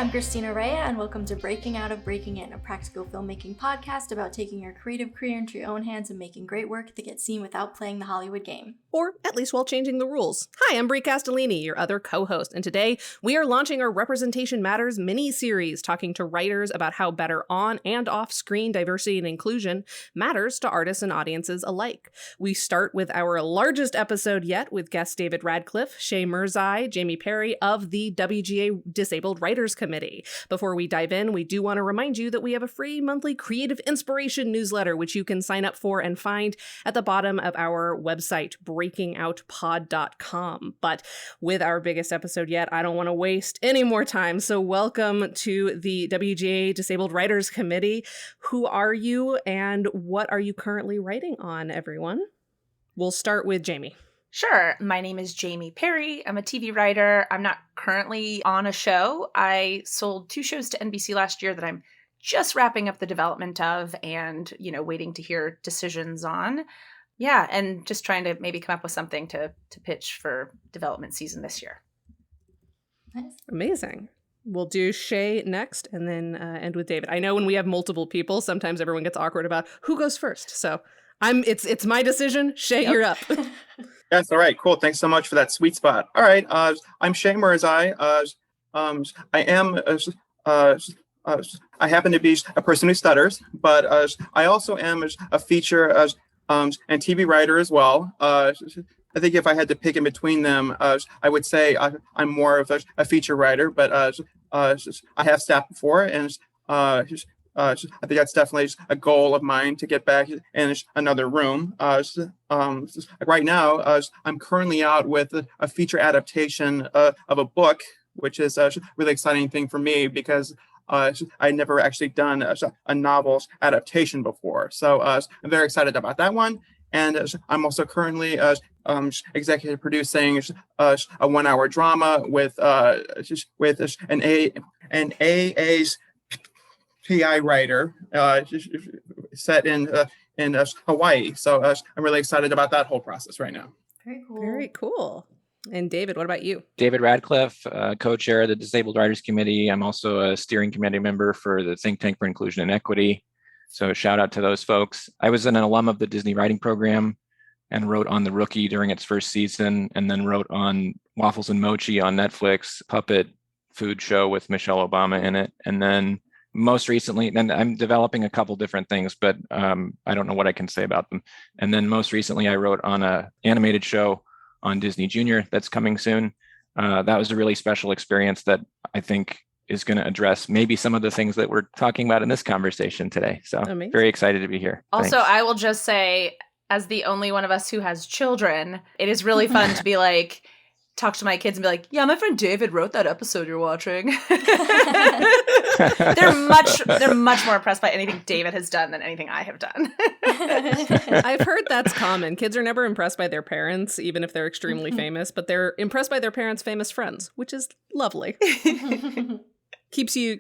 I'm Christina Rea, and welcome to Breaking Out of Breaking In, a practical filmmaking podcast about taking your creative career into your own hands and making great work that gets seen without playing the Hollywood game. Or at least while changing the rules. Hi, I'm Brie Castellini, your other co-host, and today we are launching our Representation Matters mini-series, talking to writers about how better on and off-screen diversity and inclusion matters to artists and audiences alike. We start with our largest episode yet with guest David Radcliff, Shay Mirzai, Jamey Perry of the WGA Disabled Writers Committee. Before we dive in, we do want to remind you that we have a free monthly creative inspiration newsletter, which you can sign up for and find at the bottom of our website, breakingoutpod.com. But with our biggest episode yet, I don't want to waste any more time. So welcome to the WGA Disabled Writers Committee. Who are you and what are you currently writing on, everyone? We'll start with Jamey. Sure. My name is Jamey Perry. I'm a TV writer. I'm not currently on a show. I sold 2 shows to NBC last year that I'm just wrapping up the development of and, waiting to hear decisions on. Yeah, and just trying to maybe come up with something to pitch for development season this year. Nice. Amazing. We'll do Shay next and then end with David. I know when we have multiple people, sometimes everyone gets awkward about who goes first. So it's my decision. Shay, You're up. Yes, all right, cool. Thanks so much for that sweet spot. All right, I'm Shay Mirzai. I happen to be a person who stutters, but I also am a feature and TV writer as well. I think if I had to pick in between them, I would say I'm more of a feature writer, but I have staffed before, and I think that's definitely a goal of mine to get back in another room. Right now, I'm currently out with a feature adaptation of a book, which is a really exciting thing for me because I'd never actually done a novel's adaptation before. So I'm very excited about that one. And I'm also currently executive producing a 1-hour drama with an AA's PI writer set in Hawaii. So I'm really excited about that whole process right now. Very cool. Very cool. And David, what about you? David Radcliff, co-chair of the Disabled Writers Committee. I'm also a steering committee member for the Think Tank for Inclusion and Equity. So shout out to those folks. I was an alum of the Disney Writing Program and wrote on The Rookie during its first season, and then wrote on Waffles and Mochi on Netflix, puppet food show with Michelle Obama in it. And then most recently, and I'm developing a couple different things, but I don't know what I can say about them. And then most recently, I wrote on an animated show on Disney Junior that's coming soon. That was a really special experience that I think is going to address maybe some of the things that we're talking about in this conversation today. So Amazing. Very excited to be here. Also, Thanks. I will just say, as the only one of us who has children, it is really fun to be like, talk to my kids and be like, yeah, my friend David wrote that episode you're watching. They're much more impressed by anything David has done than anything I have done. I've heard that's common. Kids are never impressed by their parents, even if they're extremely famous, but they're impressed by their parents' famous friends, which is lovely. keeps you,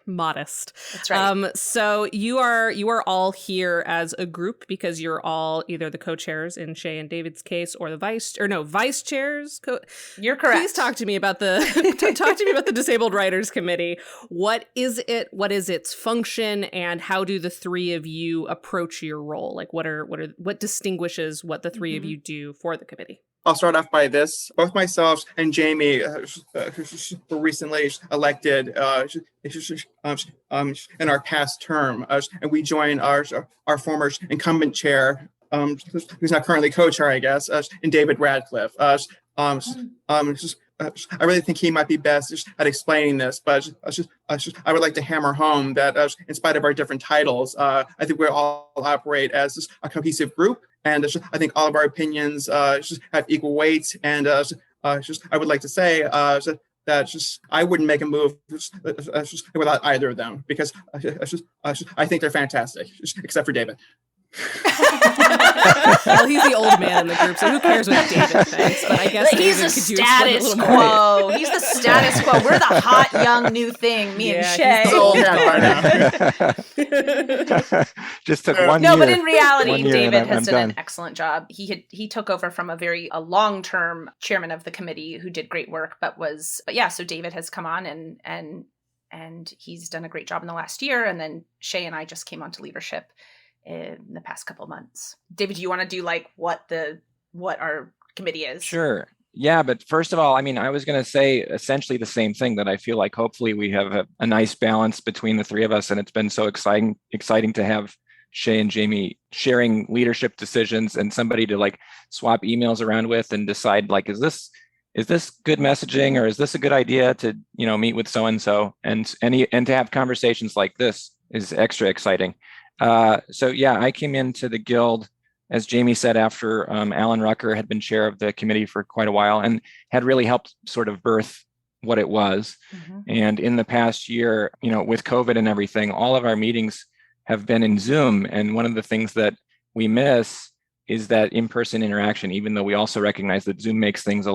modest. That's right. So you are all here as a group because you're all either the co-chairs in Shay and David's case or the vice chairs. You're correct. Please talk to me about the Disabled Writers Committee. What is it? What is its function? And how do the three of you approach your role? Like what distinguishes what the three of you do for the committee? I'll start off by this. Both myself and Jamey were recently elected in our past term, and we joined our former incumbent chair, who's not currently co-chair, I guess, and David Radcliff. I really think he might be best at explaining this, but I would like to hammer home that in spite of our different titles, I think we all operate as a cohesive group. And I think all of our opinions have equal weight. And I would like to say that I wouldn't make a move without either of them because I think they're fantastic, except for David. Well, he's the old man in the group, so who cares what David thinks? But I guess he's David, the could you explain a status little more? quo. He's the status quo. We're the hot young new thing. Me and Yeah, Shay. he's the old man by now. Just took 1 No, year. but in reality, 1 year David and has I'm done an done. excellent job. He took over from a long-term chairman of the committee who did great work, but yeah. So David has come on and he's done a great job in the last year. And then Shay and I just came onto leadership in the past couple months. David, do you want to do like what our committee is? Sure. Yeah, but first of all, I mean, I was going to say essentially the same thing, that I feel like hopefully we have a nice balance between the three of us, and it's been so exciting to have Shay and Jamey sharing leadership decisions and somebody to like swap emails around with and decide like, is this good messaging, or is this a good idea to, meet with so and so, and to have conversations like this is extra exciting. So yeah, I came into the Guild, as Jamey said, after Alan Rucker had been chair of the committee for quite a while and had really helped sort of birth what it was. Mm-hmm. And in the past year, with COVID and everything, all of our meetings have been in Zoom. And one of the things that we miss is that in-person interaction, even though we also recognize that Zoom makes things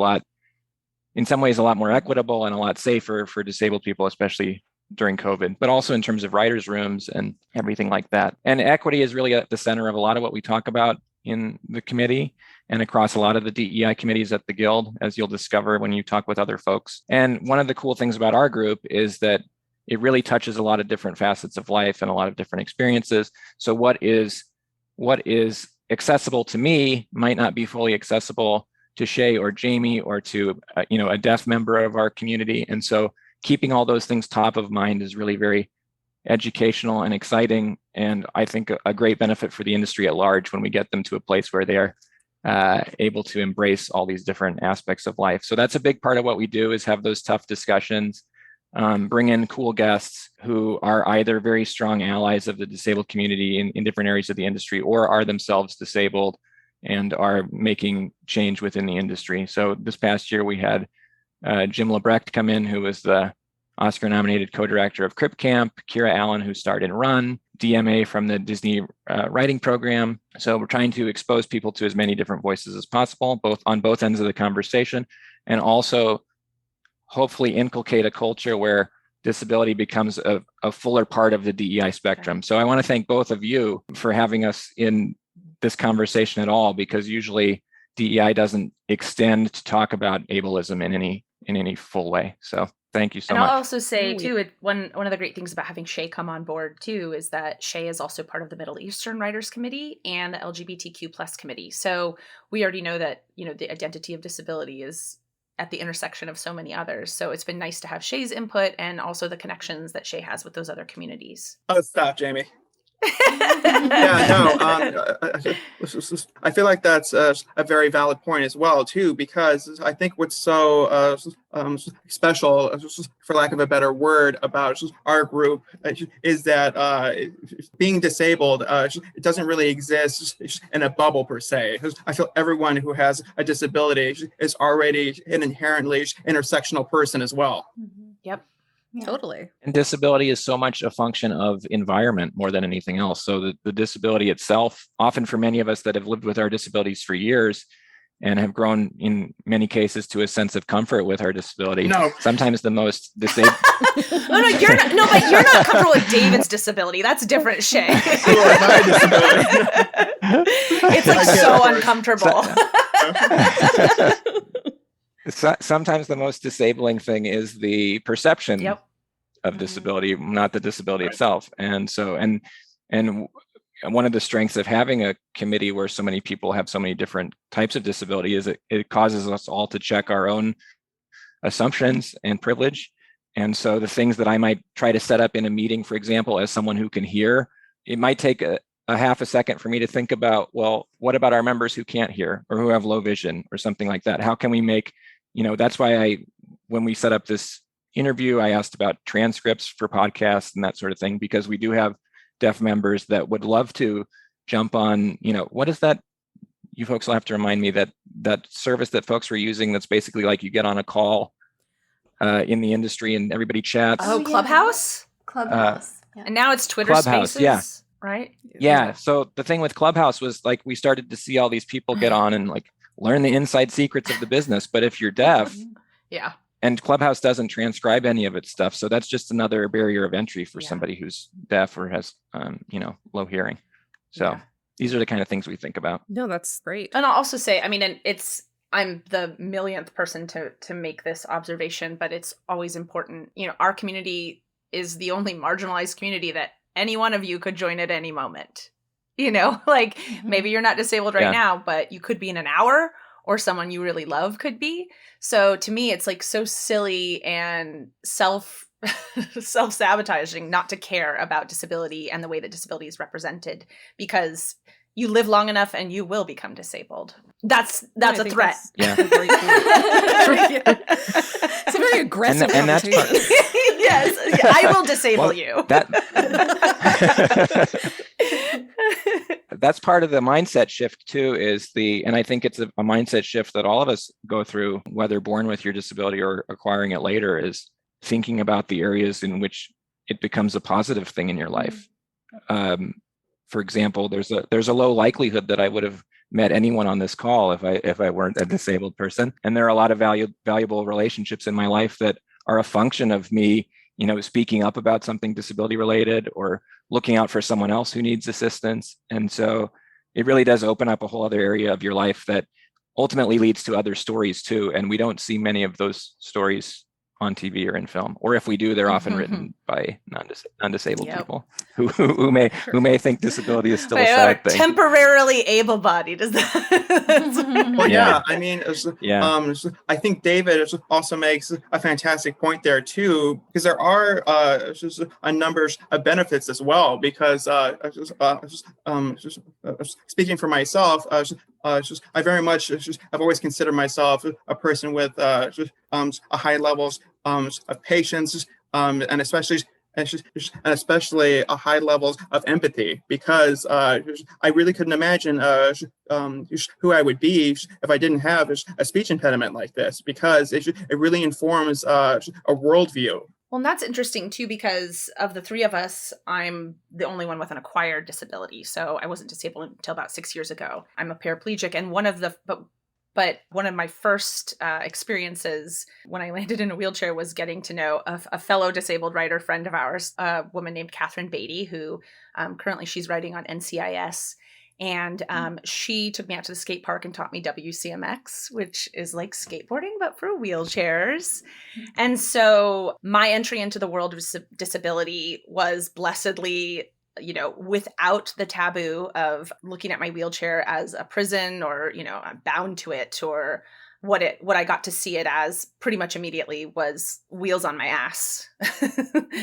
in some ways a lot more equitable and a lot safer for disabled people, especially during COVID, but also in terms of writers' rooms and everything like that. And equity is really at the center of a lot of what we talk about in the committee and across a lot of the DEI committees at the Guild, as you'll discover when you talk with other folks. And one of the cool things about our group is that it really touches a lot of different facets of life and a lot of different experiences. So what is accessible to me might not be fully accessible to Shay or Jamey or to a deaf member of our community. And so keeping all those things top of mind is really very educational and exciting, and I think a great benefit for the industry at large when we get them to a place where they are able to embrace all these different aspects of life. So that's a big part of what we do, is have those tough discussions, bring in cool guests who are either very strong allies of the disabled community in different areas of the industry, or are themselves disabled and are making change within the industry. So this past year we had Jim Lebrecht come in, who was the Oscar-nominated co-director of Crip Camp, Kira Allen, who starred in Run, DMA from the Disney writing program. So we're trying to expose people to as many different voices as possible, on both ends of the conversation, and also hopefully inculcate a culture where disability becomes a fuller part of the DEI spectrum. So I want to thank both of you for having us in this conversation at all, because usually DEI doesn't extend to talk about ableism in any full way. So thank you so much. And I'll also say too, one of the great things about having Shay come on board too is that Shay is also part of the Middle Eastern Writers Committee and the LGBTQ plus committee. So we already know that, the identity of disability is at the intersection of so many others. So it's been nice to have Shay's input and also the connections that Shay has with those other communities. Oh, stop, Jamey. I feel like that's a very valid point as well too, because I think what's so special, for lack of a better word, about our group is that being disabled, it doesn't really exist in a bubble per se. I feel everyone who has a disability is already an inherently intersectional person as well. Mm-hmm. Yep. Yeah. Totally. And disability is so much a function of environment more than anything else. So the disability itself, often for many of us that have lived with our disabilities for years and have grown in many cases to a sense of comfort with our disability. No. Sometimes the most disabled. But you're not comfortable with David's disability. That's different, Shay. My disability. It's like so uncomfortable. Sometimes the most disabling thing is the perception Yep. of disability, not the disability itself. And so, and one of the strengths of having a committee where so many people have so many different types of disability is it causes us all to check our own assumptions and privilege. And so the things that I might try to set up in a meeting, for example, as someone who can hear, it might take a half a second for me to think about, well, what about our members who can't hear or who have low vision or something like that? How can we make, that's why when we set up this interview, I asked about transcripts for podcasts and that sort of thing, because we do have deaf members that would love to jump on, what is that? You folks will have to remind me that service that folks were using that's basically like you get on a call in the industry and everybody chats. Oh, Clubhouse? Clubhouse. And now it's Twitter Clubhouse, Spaces. yeah. right? Yeah. So the thing with Clubhouse was like, we started to see all these people get on and like learn the inside secrets of the business. But if you're deaf, Yeah. and Clubhouse doesn't transcribe any of its stuff, so that's just another barrier of entry for somebody who's deaf or has, low hearing. So these are the kind of things we think about. No, that's great. And I'll also say, I mean, and I'm the millionth person to make this observation, but it's always important. You know, our community is the only marginalized community that any one of you could join at any moment. You know, like maybe you're not disabled right now, but you could be in an hour, or someone you really love could be. So to me, it's like so silly and self-sabotaging not to care about disability and the way that disability is represented, because you live long enough and you will become disabled. That's a threat. That's a great point. It's a very aggressive and that's Yes, I will disable you. That's part of the mindset shift too, and I think it's a mindset shift that all of us go through, whether born with your disability or acquiring it later, is thinking about the areas in which it becomes a positive thing in your life. For example, there's a low likelihood that I would have met anyone on this call if I weren't a disabled person. And there are a lot of valuable relationships in my life that are a function of me, speaking up about something disability related or looking out for someone else who needs assistance. And so it really does open up a whole other area of your life that ultimately leads to other stories too. And we don't see many of those stories on TV or in film, or if we do, they're often written by non-disabled people who may think disability is still a sad thing. Temporarily able-bodied, is that? Well, yeah. I mean, I think David also makes a fantastic point there too, because there are a number of benefits as well. Because speaking for myself, I very much I've always considered myself a person with a high levels of patience, and especially a high levels of empathy, because I really couldn't imagine who I would be if I didn't have a speech impediment like this, because it really informs a worldview. Well, and that's interesting too, because of the three of us, I'm the only one with an acquired disability. So I wasn't disabled until about 6 years ago. I'm a paraplegic, and one of my first experiences when I landed in a wheelchair was getting to know a fellow disabled writer friend of ours, a woman named Catherine Beatty, who currently she's writing on NCIS. And she took me out to the skate park and taught me WCMX, which is like skateboarding, but for wheelchairs. And so my entry into the world of disability was blessedly, without the taboo of looking at my wheelchair as a prison, or, I'm bound to it, or what I got to see it as pretty much immediately was wheels on my ass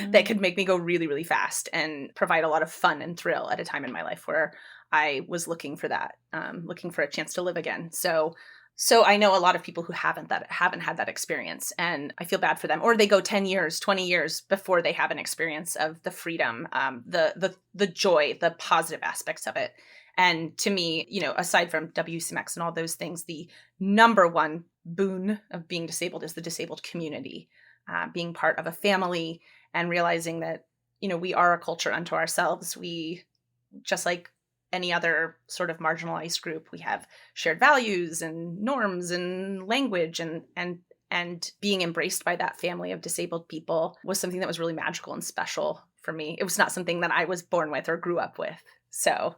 that could make me go really, really fast and provide a lot of fun and thrill at a time in my life where I was looking for that, looking for a chance to live again. So I know a lot of people who haven't had that experience, and I feel bad for them. Or they go 10 years, 20 years before they have an experience of the freedom, the joy, the positive aspects of it. And to me, aside from WCMX and all those things, the number one boon of being disabled is the disabled community, being part of a family and realizing that, we are a culture unto ourselves. We, just like any other sort of marginalized group, we have shared values and norms and language, and being embraced by that family of disabled people was something that was really magical and special for me. It was not something that I was born with or grew up with. So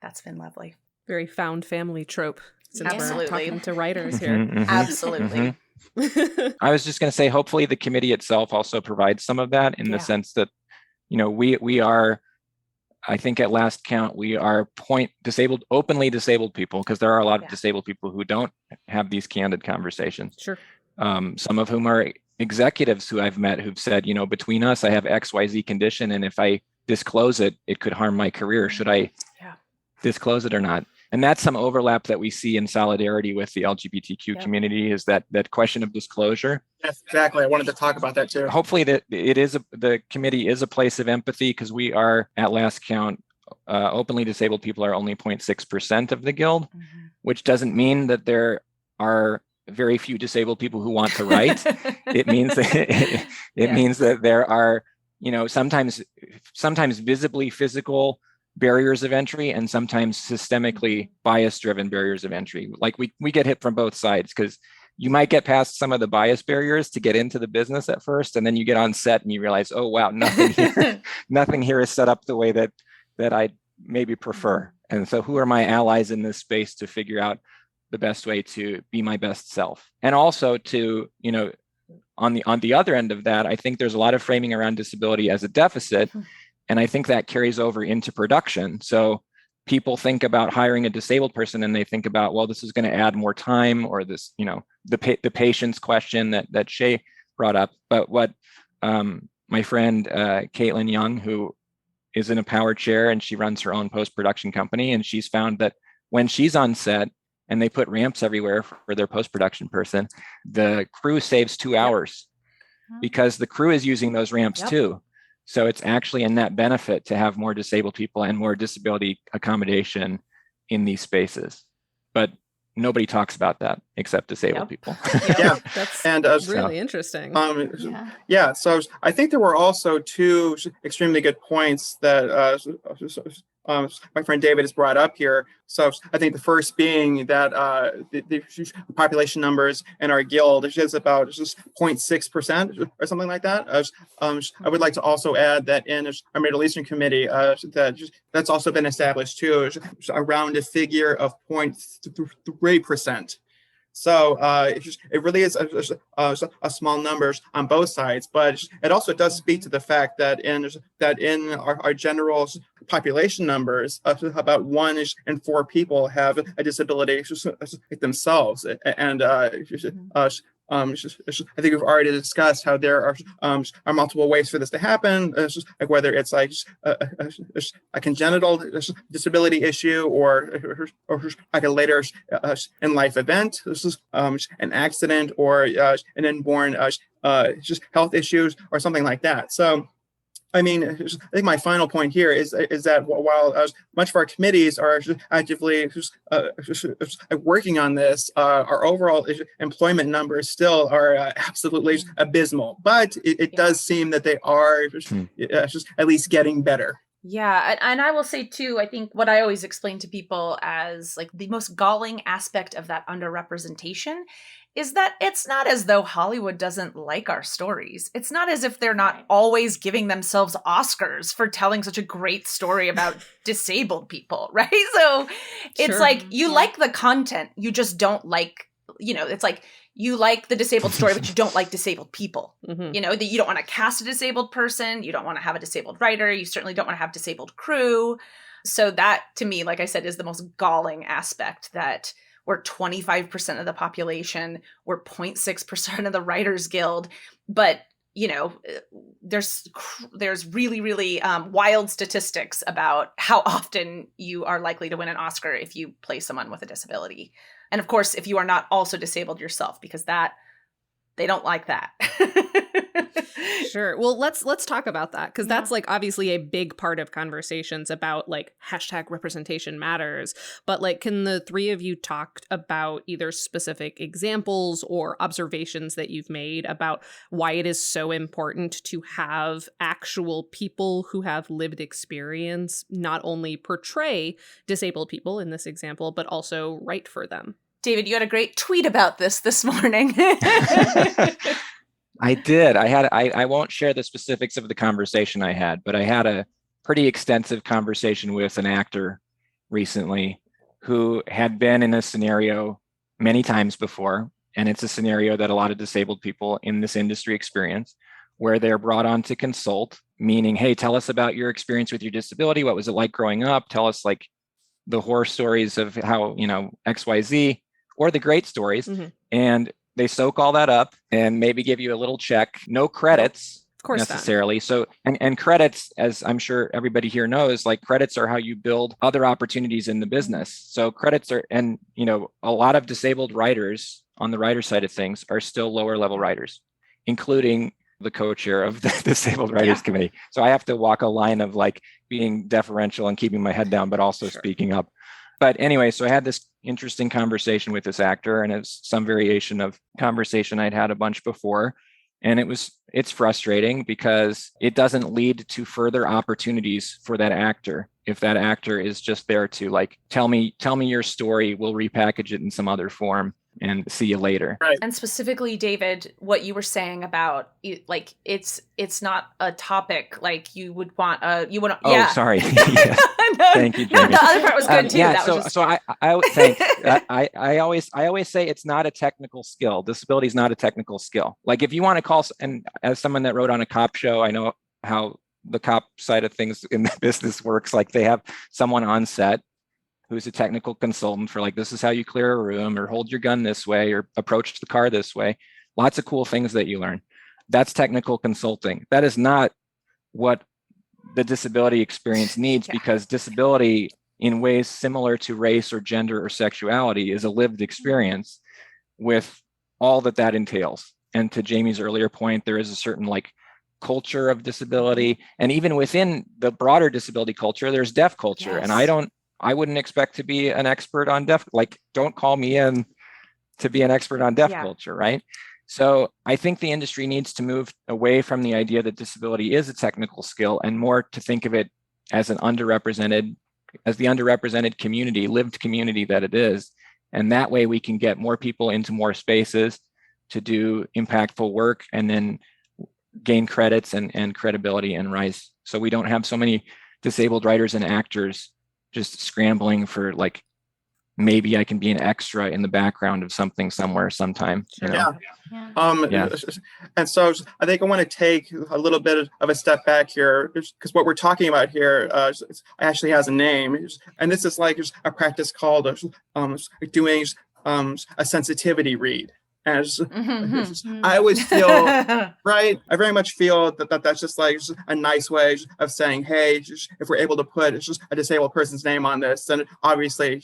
that's been lovely. Very found family trope. Since Absolutely. we're talking to writers here. Absolutely. I was just going to say, hopefully the committee itself also provides some of that, in the sense that, we are, I think at last count, we are openly disabled people, because there are a lot of disabled people who don't have these candid conversations. Sure. Some of whom are executives who I've met who've said, between us, I have XYZ condition, and if I disclose it, it could harm my career. Should I disclose it or not? And that's some overlap that we see in solidarity with the LGBTQ community, is that question of disclosure. Yes, exactly. I wanted to talk about that too. Hopefully that the committee is a place of empathy, because we are, at last count, openly disabled people are only 0.6% of the guild, which doesn't mean that there are very few disabled people who want to write. It means that means that there are sometimes visibly physical barriers of entry and sometimes systemically bias-driven barriers of entry. Like we get hit from both sides, because you might get past some of the bias barriers to get into the business at first, and then you get on set and you realize, oh wow, nothing here is set up the way that I maybe prefer. And so who are my allies in this space to figure out the best way to be my best self? And also to, on the other end of that, I think there's a lot of framing around disability as a deficit. And I think that carries over into production. So people think about hiring a disabled person and they think about, well, this is going to add more time, or this, the patient's question that Shay brought up. But what my friend Caitlin Young, who is in a power chair and she runs her own post-production company, and she's found that when she's on set and they put ramps everywhere for their post-production person, the crew saves 2 hours because the crew is using those ramps too. So it's actually a net benefit to have more disabled people and more disability accommodation in these spaces. But nobody talks about that except disabled people. Yeah, that's really interesting. So I think there were also two extremely good points that my friend David has brought up here. So I think the first being that the population numbers in our guild is about just 0.6% or something like that. I would like to also add that in our Middle Eastern committee, that's also been established too, around a figure of 0.3%. So it really is a small numbers on both sides, but it also does speak to the fact that in our general population numbers, about 1 in 4 people have a disability themselves, and I think we've already discussed how there are multiple ways for this to happen. It's just like whether it's like a congenital disability issue or like a later in life event. This is an accident or an inborn just health issues or something like that. So, I mean, I think my final point here is that while much of our committees are actively working on this, our overall employment numbers still are absolutely abysmal. But it does seem that they are at least getting better. Yeah, and I will say too, I think what I always explain to people as like the most galling aspect of that underrepresentation is that it's not as though Hollywood doesn't like our stories. It's not as if they're not always giving themselves Oscars for telling such a great story about disabled people, right? So it's like you like the content, you just don't like, it's like you like the disabled story, but you don't like disabled people. That you don't want to cast a disabled person, you don't want to have a disabled writer, you certainly don't want to have disabled crew. So that, to me, like I said, is the most galling aspect, that we're 25% of the population, we're 0.6% of the Writers Guild, but there's really, really wild statistics about how often you are likely to win an Oscar if you play someone with a disability. And of course, if you are not also disabled yourself, because that they don't like that. Sure. Well, let's talk about that, because that's like obviously a big part of conversations about like #representation matters. But like, can the three of you talk about either specific examples or observations that you've made about why it is so important to have actual people who have lived experience not only portray disabled people in this example, but also write for them? David, you had a great tweet about this morning. I did. I won't share the specifics of the conversation I had, but I had a pretty extensive conversation with an actor recently who had been in a scenario many times before. And it's a scenario that a lot of disabled people in this industry experience, where they're brought on to consult, meaning, hey, tell us about your experience with your disability. What was it like growing up? Tell us like the horror stories of how, XYZ, or the great stories. And they soak all that up and maybe give you a little check, no credits necessarily. Not. So, and credits, as I'm sure everybody here knows, like credits are how you build other opportunities in the business. So credits are, and a lot of disabled writers on the writer side of things are still lower level writers, including the co-chair of the Disabled Writers Committee. So I have to walk a line of like being deferential and keeping my head down, but also speaking up. But anyway, so I had this interesting conversation with this actor, and it's some variation of conversation I'd had a bunch before. And it's frustrating because it doesn't lead to further opportunities for that actor. If that actor is just there to like, tell me your story, we'll repackage it in some other form and see you later. Right. And specifically, David, what you were saying about like it's not a topic like you would want Oh, yeah. sorry. Yes. No, Thank you, no, Jamey. the other part was good too. Yeah, That was just... so I would think I always say it's not a technical skill. Disability is not a technical skill. Like if you want to call, and as someone that wrote on a cop show, I know how the cop side of things in the business works. Like they have someone on set who's a technical consultant for like, this is how you clear a room, or hold your gun this way, or approach the car this way. Lots of cool things that you learn. That's technical consulting. That is not what the disability experience needs, because disability in ways similar to race or gender or sexuality is a lived experience with all that entails. And to Jamey's earlier point, there is a certain like culture of disability. And even within the broader disability culture, there's deaf culture. Yes. And I wouldn't expect to be an expert on deaf, like don't call me in to be an expert on deaf culture, right? So I think the industry needs to move away from the idea that disability is a technical skill and more to think of it as the underrepresented community, lived community that it is. And that way we can get more people into more spaces to do impactful work and then gain credits and credibility and rise. So we don't have so many disabled writers and actors just scrambling for like, maybe I can be an extra in the background of something somewhere sometime. You know? And so I think I want to take a little bit of a step back here, because what we're talking about here actually has a name, and this is like a practice called doing a sensitivity read. As I always feel, right? I very much feel that's just like a nice way of saying, hey, if we're able to put a disabled person's name on this, then obviously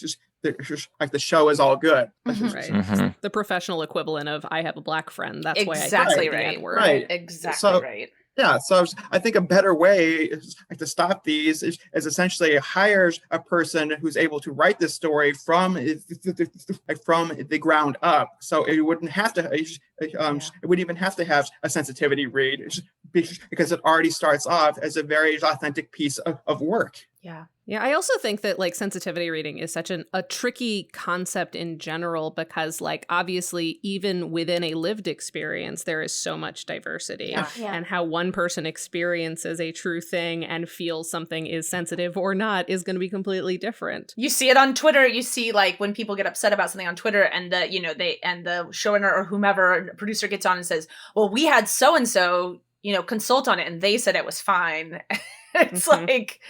like the show is all good. Right. Mm-hmm. The professional equivalent of I have a black friend. That's exactly why I right. the N-word. Right. Exactly right. Yeah, so I think a better way to stop these is essentially hires a person who's able to write this story from the ground up. So it wouldn't have to, it wouldn't even have to have a sensitivity read, because it already starts off as a very authentic piece of work. Yeah. Yeah, I also think that like sensitivity reading is such a tricky concept in general, because like obviously even within a lived experience, there is so much diversity and how one person experiences a true thing and feels something is sensitive or not is going to be completely different. You see it on Twitter. You see like when people get upset about something on Twitter and the showrunner or whomever producer gets on and says, well, we had so-and-so, consult on it and they said it was fine. It's like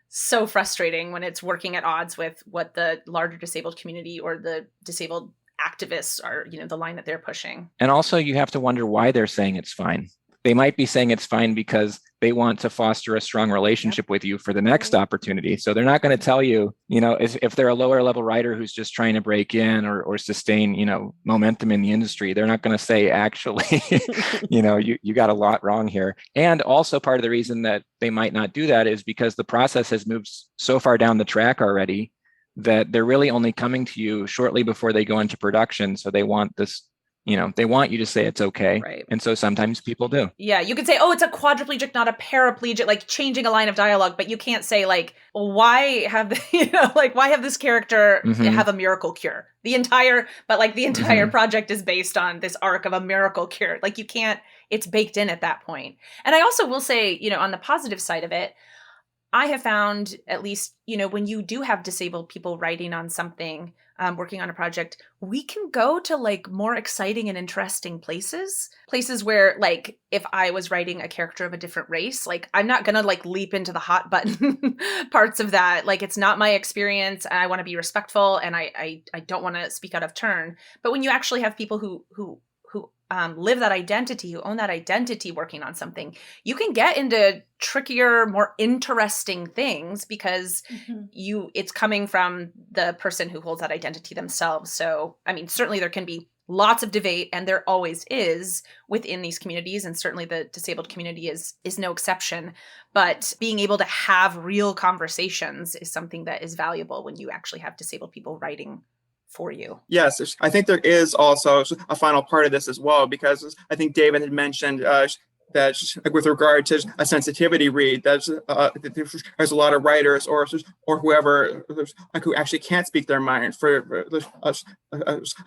so frustrating when it's working at odds with what the larger disabled community or the disabled activists are, the line that they're pushing. And also you have to wonder why they're saying it's fine. They might be saying it's fine because they want to foster a strong relationship with you for the next opportunity. So they're not going to tell you, if they're a lower level writer who's just trying to break in or sustain, momentum in the industry, they're not going to say, actually, you got a lot wrong here. And also part of the reason that they might not do that is because the process has moved so far down the track already that they're really only coming to you shortly before they go into production. So they want this, they want you to say it's okay. Right. And so sometimes people do. Yeah, you could say, oh, it's a quadriplegic, not a paraplegic, like changing a line of dialogue, but you can't say like, well, why have this character have a miracle cure? The entire project is based on this arc of a miracle cure. Like you can't, it's baked in at that point. And I also will say, on the positive side of it, I have found, at least, when you do have disabled people writing on something, working on a project, we can go to like more exciting and interesting places where like if I was writing a character of a different race, like I'm not gonna like leap into the hot button parts of that. Like it's not my experience and I want to be respectful and I don't want to speak out of turn. But when you actually have people who live that identity, who own that identity working on something, you can get into trickier, more interesting things because it's coming from the person who holds that identity themselves. So, I mean, certainly there can be lots of debate, and there always is within these communities, and certainly the disabled community is no exception. But being able to have real conversations is something that is valuable when you actually have disabled people writing for you? Yes, I think there is also a final part of this as well, because I think David had mentioned that with regard to a sensitivity read, there's a lot of writers or whoever who actually can't speak their mind for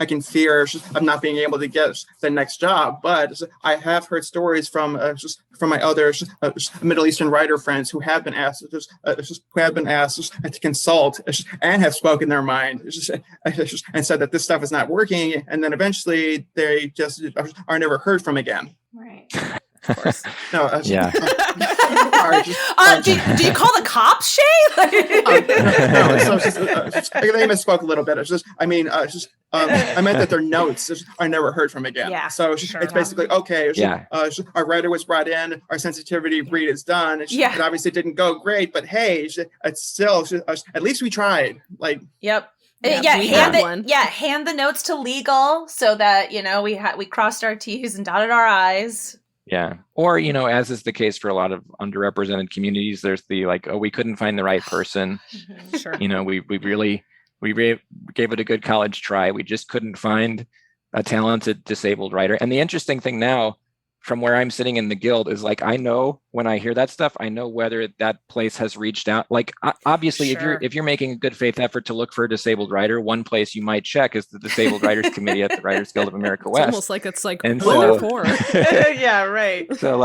I can fear of not being able to get the next job. But I have heard stories from my other Middle Eastern writer friends who have been asked to consult and have spoken their mind and said that this stuff is not working, and then eventually they just are never heard from again. Right. Of course. No, Yeah. Do you call the cops, Shay? No, so they misspoke a little bit. I meant that their notes are never heard from again. Yeah, So sure. it's basically, okay, Yeah. our writer was brought in, our sensitivity read is done. Yeah. It obviously didn't go great, but hey, it's still, at least we tried. Like, Yep. Yeah, Hand the notes to legal so that, we crossed our T's and dotted our I's. Yeah. Or, as is the case for a lot of underrepresented communities, there's the we couldn't find the right person. Sure. We gave it a good college try. We just couldn't find a talented disabled writer. And the interesting thing now, from where I'm sitting in the guild, is I know when I hear that stuff, I know whether that place has reached out. Obviously, Sure. if you're making a good faith effort to look for a disabled writer, one place you might check is the Disabled Writers Committee at the Writers Guild of America It's West. almost like it's And what so- they're for. Yeah, right. So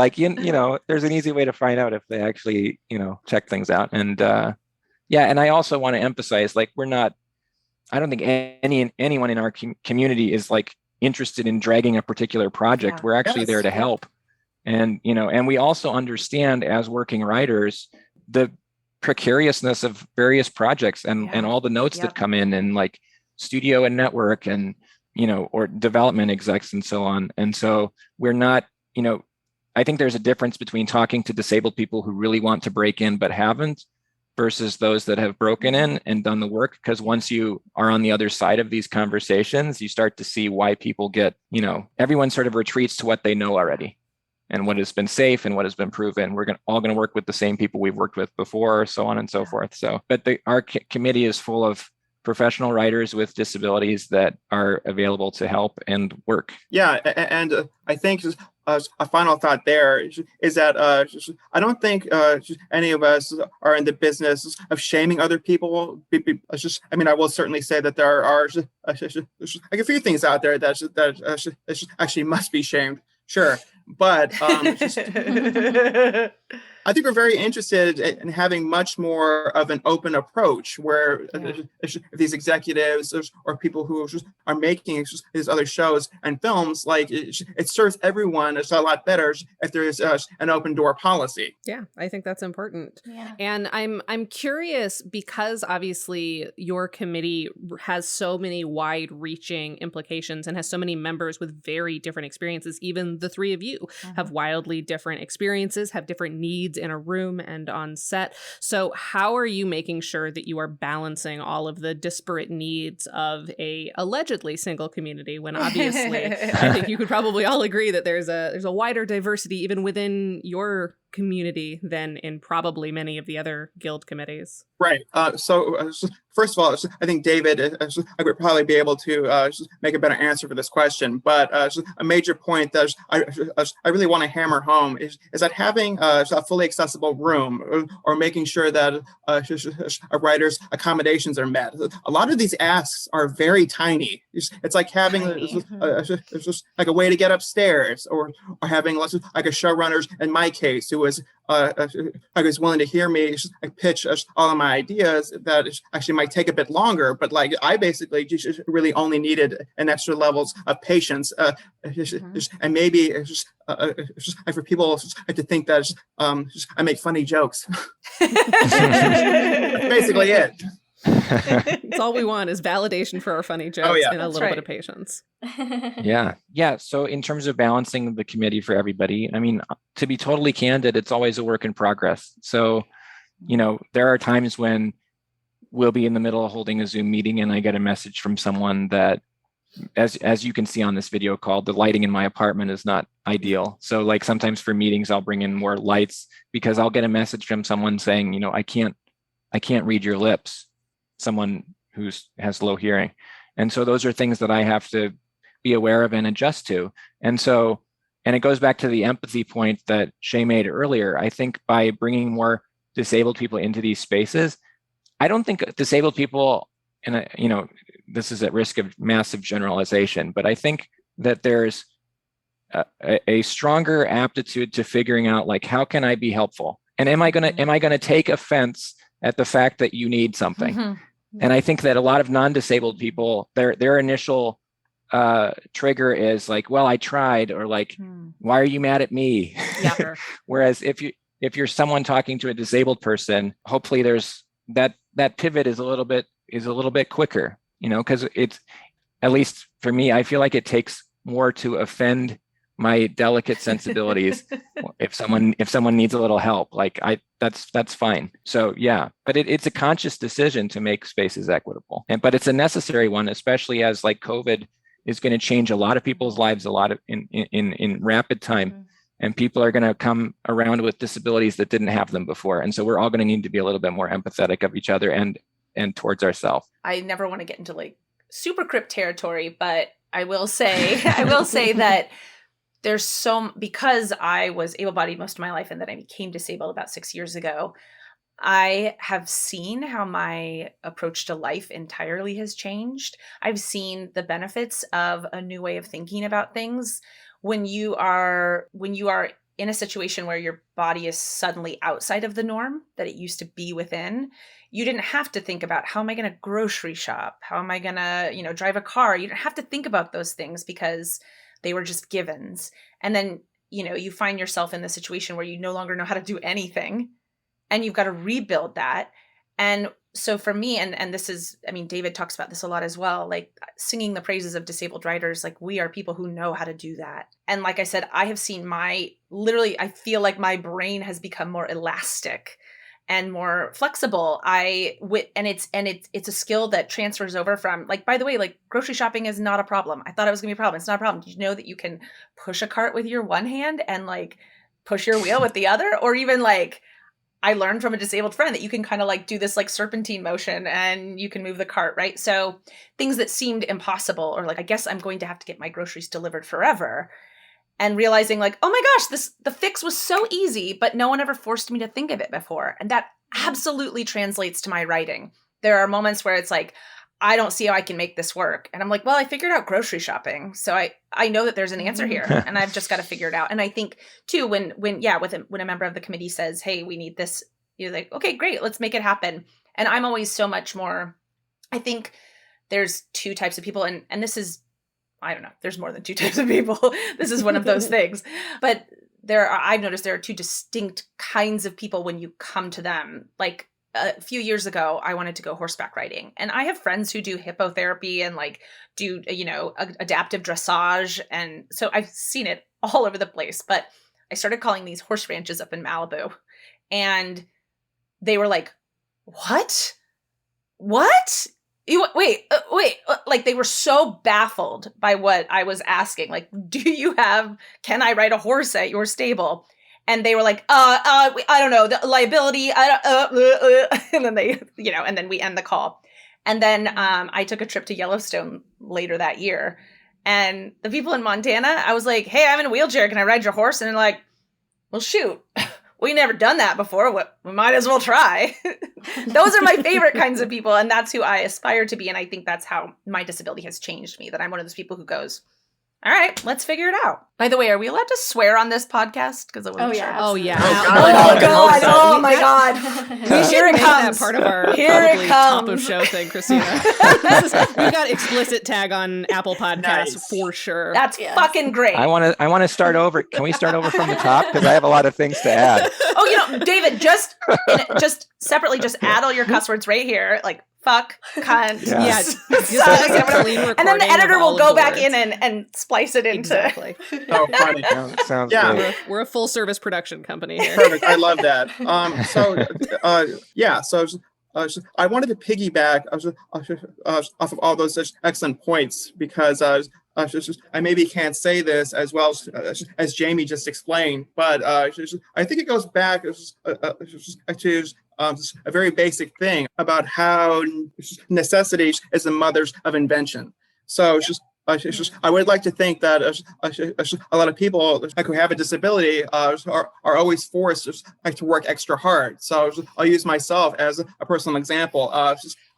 there's an easy way to find out if they actually, check things out. And and I also want to emphasize, I don't think anyone in our community is interested in dragging a particular project. Yeah. We're actually Yes. there to help. And, and we also understand as working writers, the precariousness of various projects and all the notes that come in, and studio and network and, or development execs and so on. And so we're not, I think there's a difference between talking to disabled people who really want to break in but haven't, versus those that have broken in and done the work. Because once you are on the other side of these conversations, you start to see why people get, everyone sort of retreats to what they know already and what has been safe and what has been proven. We're all going to work with the same people we've worked with before, so on and so forth. So, but our committee is full of professional writers with disabilities that are available to help and work. yeah, and I think a final thought there is that I don't think any of us are in the business of shaming other people. I will certainly say that there are a few things out there that actually must be shamed. Sure. But I think we're very interested in having much more of an open approach where these executives or people who are making these other shows and films, it serves everyone a lot better if there is an open door policy. Yeah, I think that's important. Yeah. And I'm curious, because obviously your committee has so many wide-reaching implications and has so many members with very different experiences. Even the three of you have wildly different experiences, have different needs in a room and on set. So how are you making sure that you are balancing all of the disparate needs of a allegedly single community, when obviously I think you could probably all agree that there's a wider diversity even within your community than in probably many of the other guild committees? Right. So first of all, I think David, I would probably be able to make a better answer for this question. But a major point that I really want to hammer home is that having a fully accessible room or making sure that a writer's accommodations are met. A lot of these asks are very tiny. It's like having a way to get upstairs, or having a showrunners, in my case, who was willing to hear me pitch all of my ideas that actually might take a bit longer, but I basically just really only needed an extra levels of patience, and maybe for people to think that I make funny jokes. That's basically it. It's all we want is validation for our funny jokes and a little bit of patience. Yeah. So in terms of balancing the committee for everybody, to be totally candid, it's always a work in progress. So, there are times when we'll be in the middle of holding a Zoom meeting and I get a message from someone that, as you can see on this video call, the lighting in my apartment is not ideal. So sometimes for meetings, I'll bring in more lights because I'll get a message from someone saying, I can't read your lips. Someone who has low hearing. And so those are things that I have to be aware of and adjust to. And it goes back to the empathy point that Shay made earlier. I think by bringing more disabled people into these spaces, I don't think disabled people, and this is at risk of massive generalization, but I think that there's a stronger aptitude to figuring out, like, how can I be helpful? And am I gonna take offense at the fact that you need something? Mm-hmm. And I think that a lot of non-disabled people, their initial trigger is like, well, I tried, or like, why are you mad at me? Yeah. Whereas if you're someone talking to a disabled person, hopefully there's that pivot is a little bit quicker, because it's, at least for me, I feel like it takes more to offend my delicate sensibilities. if someone needs a little help, like that's fine. So yeah, but it's a conscious decision to make spaces equitable, but it's a necessary one, especially as like COVID is going to change a lot of people's lives in rapid time. And people are going to come around with disabilities that didn't have them before. And so we're all going to need to be a little bit more empathetic of each other and towards ourselves. I never want to get into like super crypt territory, but I will say that there's because I was able-bodied most of my life and then I became disabled about 6 years ago, I have seen how my approach to life entirely has changed. I've seen the benefits of a new way of thinking about things. When you are in a situation where your body is suddenly outside of the norm that it used to be within, you didn't have to think about, how am I going to grocery shop? How am I going to, drive a car? You didn't have to think about those things because they were just givens. And then, you find yourself in the situation where you no longer know how to do anything and you've got to rebuild that. And so for me, and this is, David talks about this a lot as well, like singing the praises of disabled writers, like we are people who know how to do that. And like I said, I have seen I feel like my brain has become more elastic and more flexible. It's a skill that transfers over from, like, by the way, like grocery shopping is not a problem. I thought it was gonna be a problem. It's not a problem. Did you know that you can push a cart with your one hand and like push your wheel with the other? Or even like, I learned from a disabled friend that you can kind of like do this like serpentine motion and you can move the cart, right? So things that seemed impossible, or like, I guess I'm going to have to get my groceries delivered forever. And realizing like, oh my gosh, the fix was so easy, but no one ever forced me to think of it before. And that absolutely translates to my writing. There are moments where it's like, I don't see how I can make this work. And I'm like, well, I figured out grocery shopping. So I know that there's an answer here and I've just got to figure it out. And I think too, when a member of the committee says, hey, we need this, you're like, okay, great, let's make it happen. And I'm always so much more, I think there's two types of people. And this is, I don't know, there's more than two types of people. This is one of those things. But I've noticed there are two distinct kinds of people when you come to them. Like a few years ago, I wanted to go horseback riding. And I have friends who do hippotherapy and like do, adaptive dressage. And so I've seen it all over the place. But I started calling these horse ranches up in Malibu. And they were like, what? Wait, like they were so baffled by what I was asking. Like, can I ride a horse at your stable? And they were like, I don't know, the liability, and then they, and then we end the call. And then I took a trip to Yellowstone later that year. And the people in Montana, I was like, hey, I'm in a wheelchair. Can I ride your horse? And they're like, well, shoot. We never done that before. We might as well try. Those are my favorite kinds of people. And that's who I aspire to be. And I think that's how my disability has changed me, that I'm one of those people who goes, all right, let's figure it out. By the way, are we allowed to swear on this podcast? Because Oh yeah. Oh my God. Here it comes. That part of our probably top of show thing, Christina. We've got explicit tag on Apple Podcasts for sure. That's fucking great. I want to start over. Can we start over from the top? Because I have a lot of things to add. Oh, David, just separately, just add all your cuss words right here, like fuck, cunt. Yeah. And then the editor will go back in and splice it into. Exactly. Oh, funny. Sounds Yeah. great. We're a full service production company here. Perfect. I love that. So I wanted to piggyback off of all those excellent points, because I maybe can't say this as well as Jamey just explained, but I think it goes back to a very basic thing about how necessity is the mothers of invention. So I would like to think that a lot of people who have a disability are always forced to work extra hard. So I'll use myself as a personal example.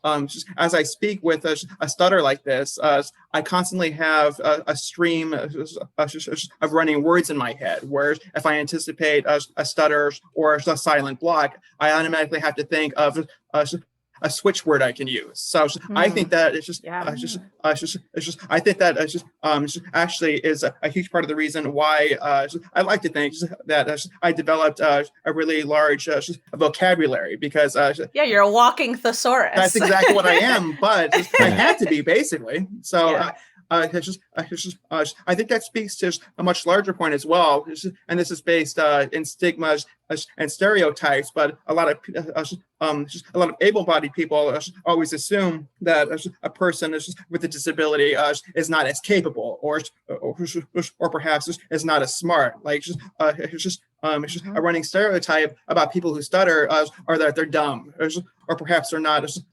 As I speak with a stutter like this, I constantly have a stream of running words in my head, where if I anticipate a stutter or a silent block, I automatically have to think of a switch word I can use. So I think that I think that actually is a huge part of the reason why I like to think that I developed a really large vocabulary, because you're a walking thesaurus. That's exactly what I am, but I had to be, basically. So I think that speaks to a much larger point as well, and this is based in stigmas and stereotypes. But a lot of able-bodied people always assume that a person with a disability is not as capable, or perhaps is not as smart. Like it's just a running stereotype about people who stutter are that they're dumb, or perhaps they're not as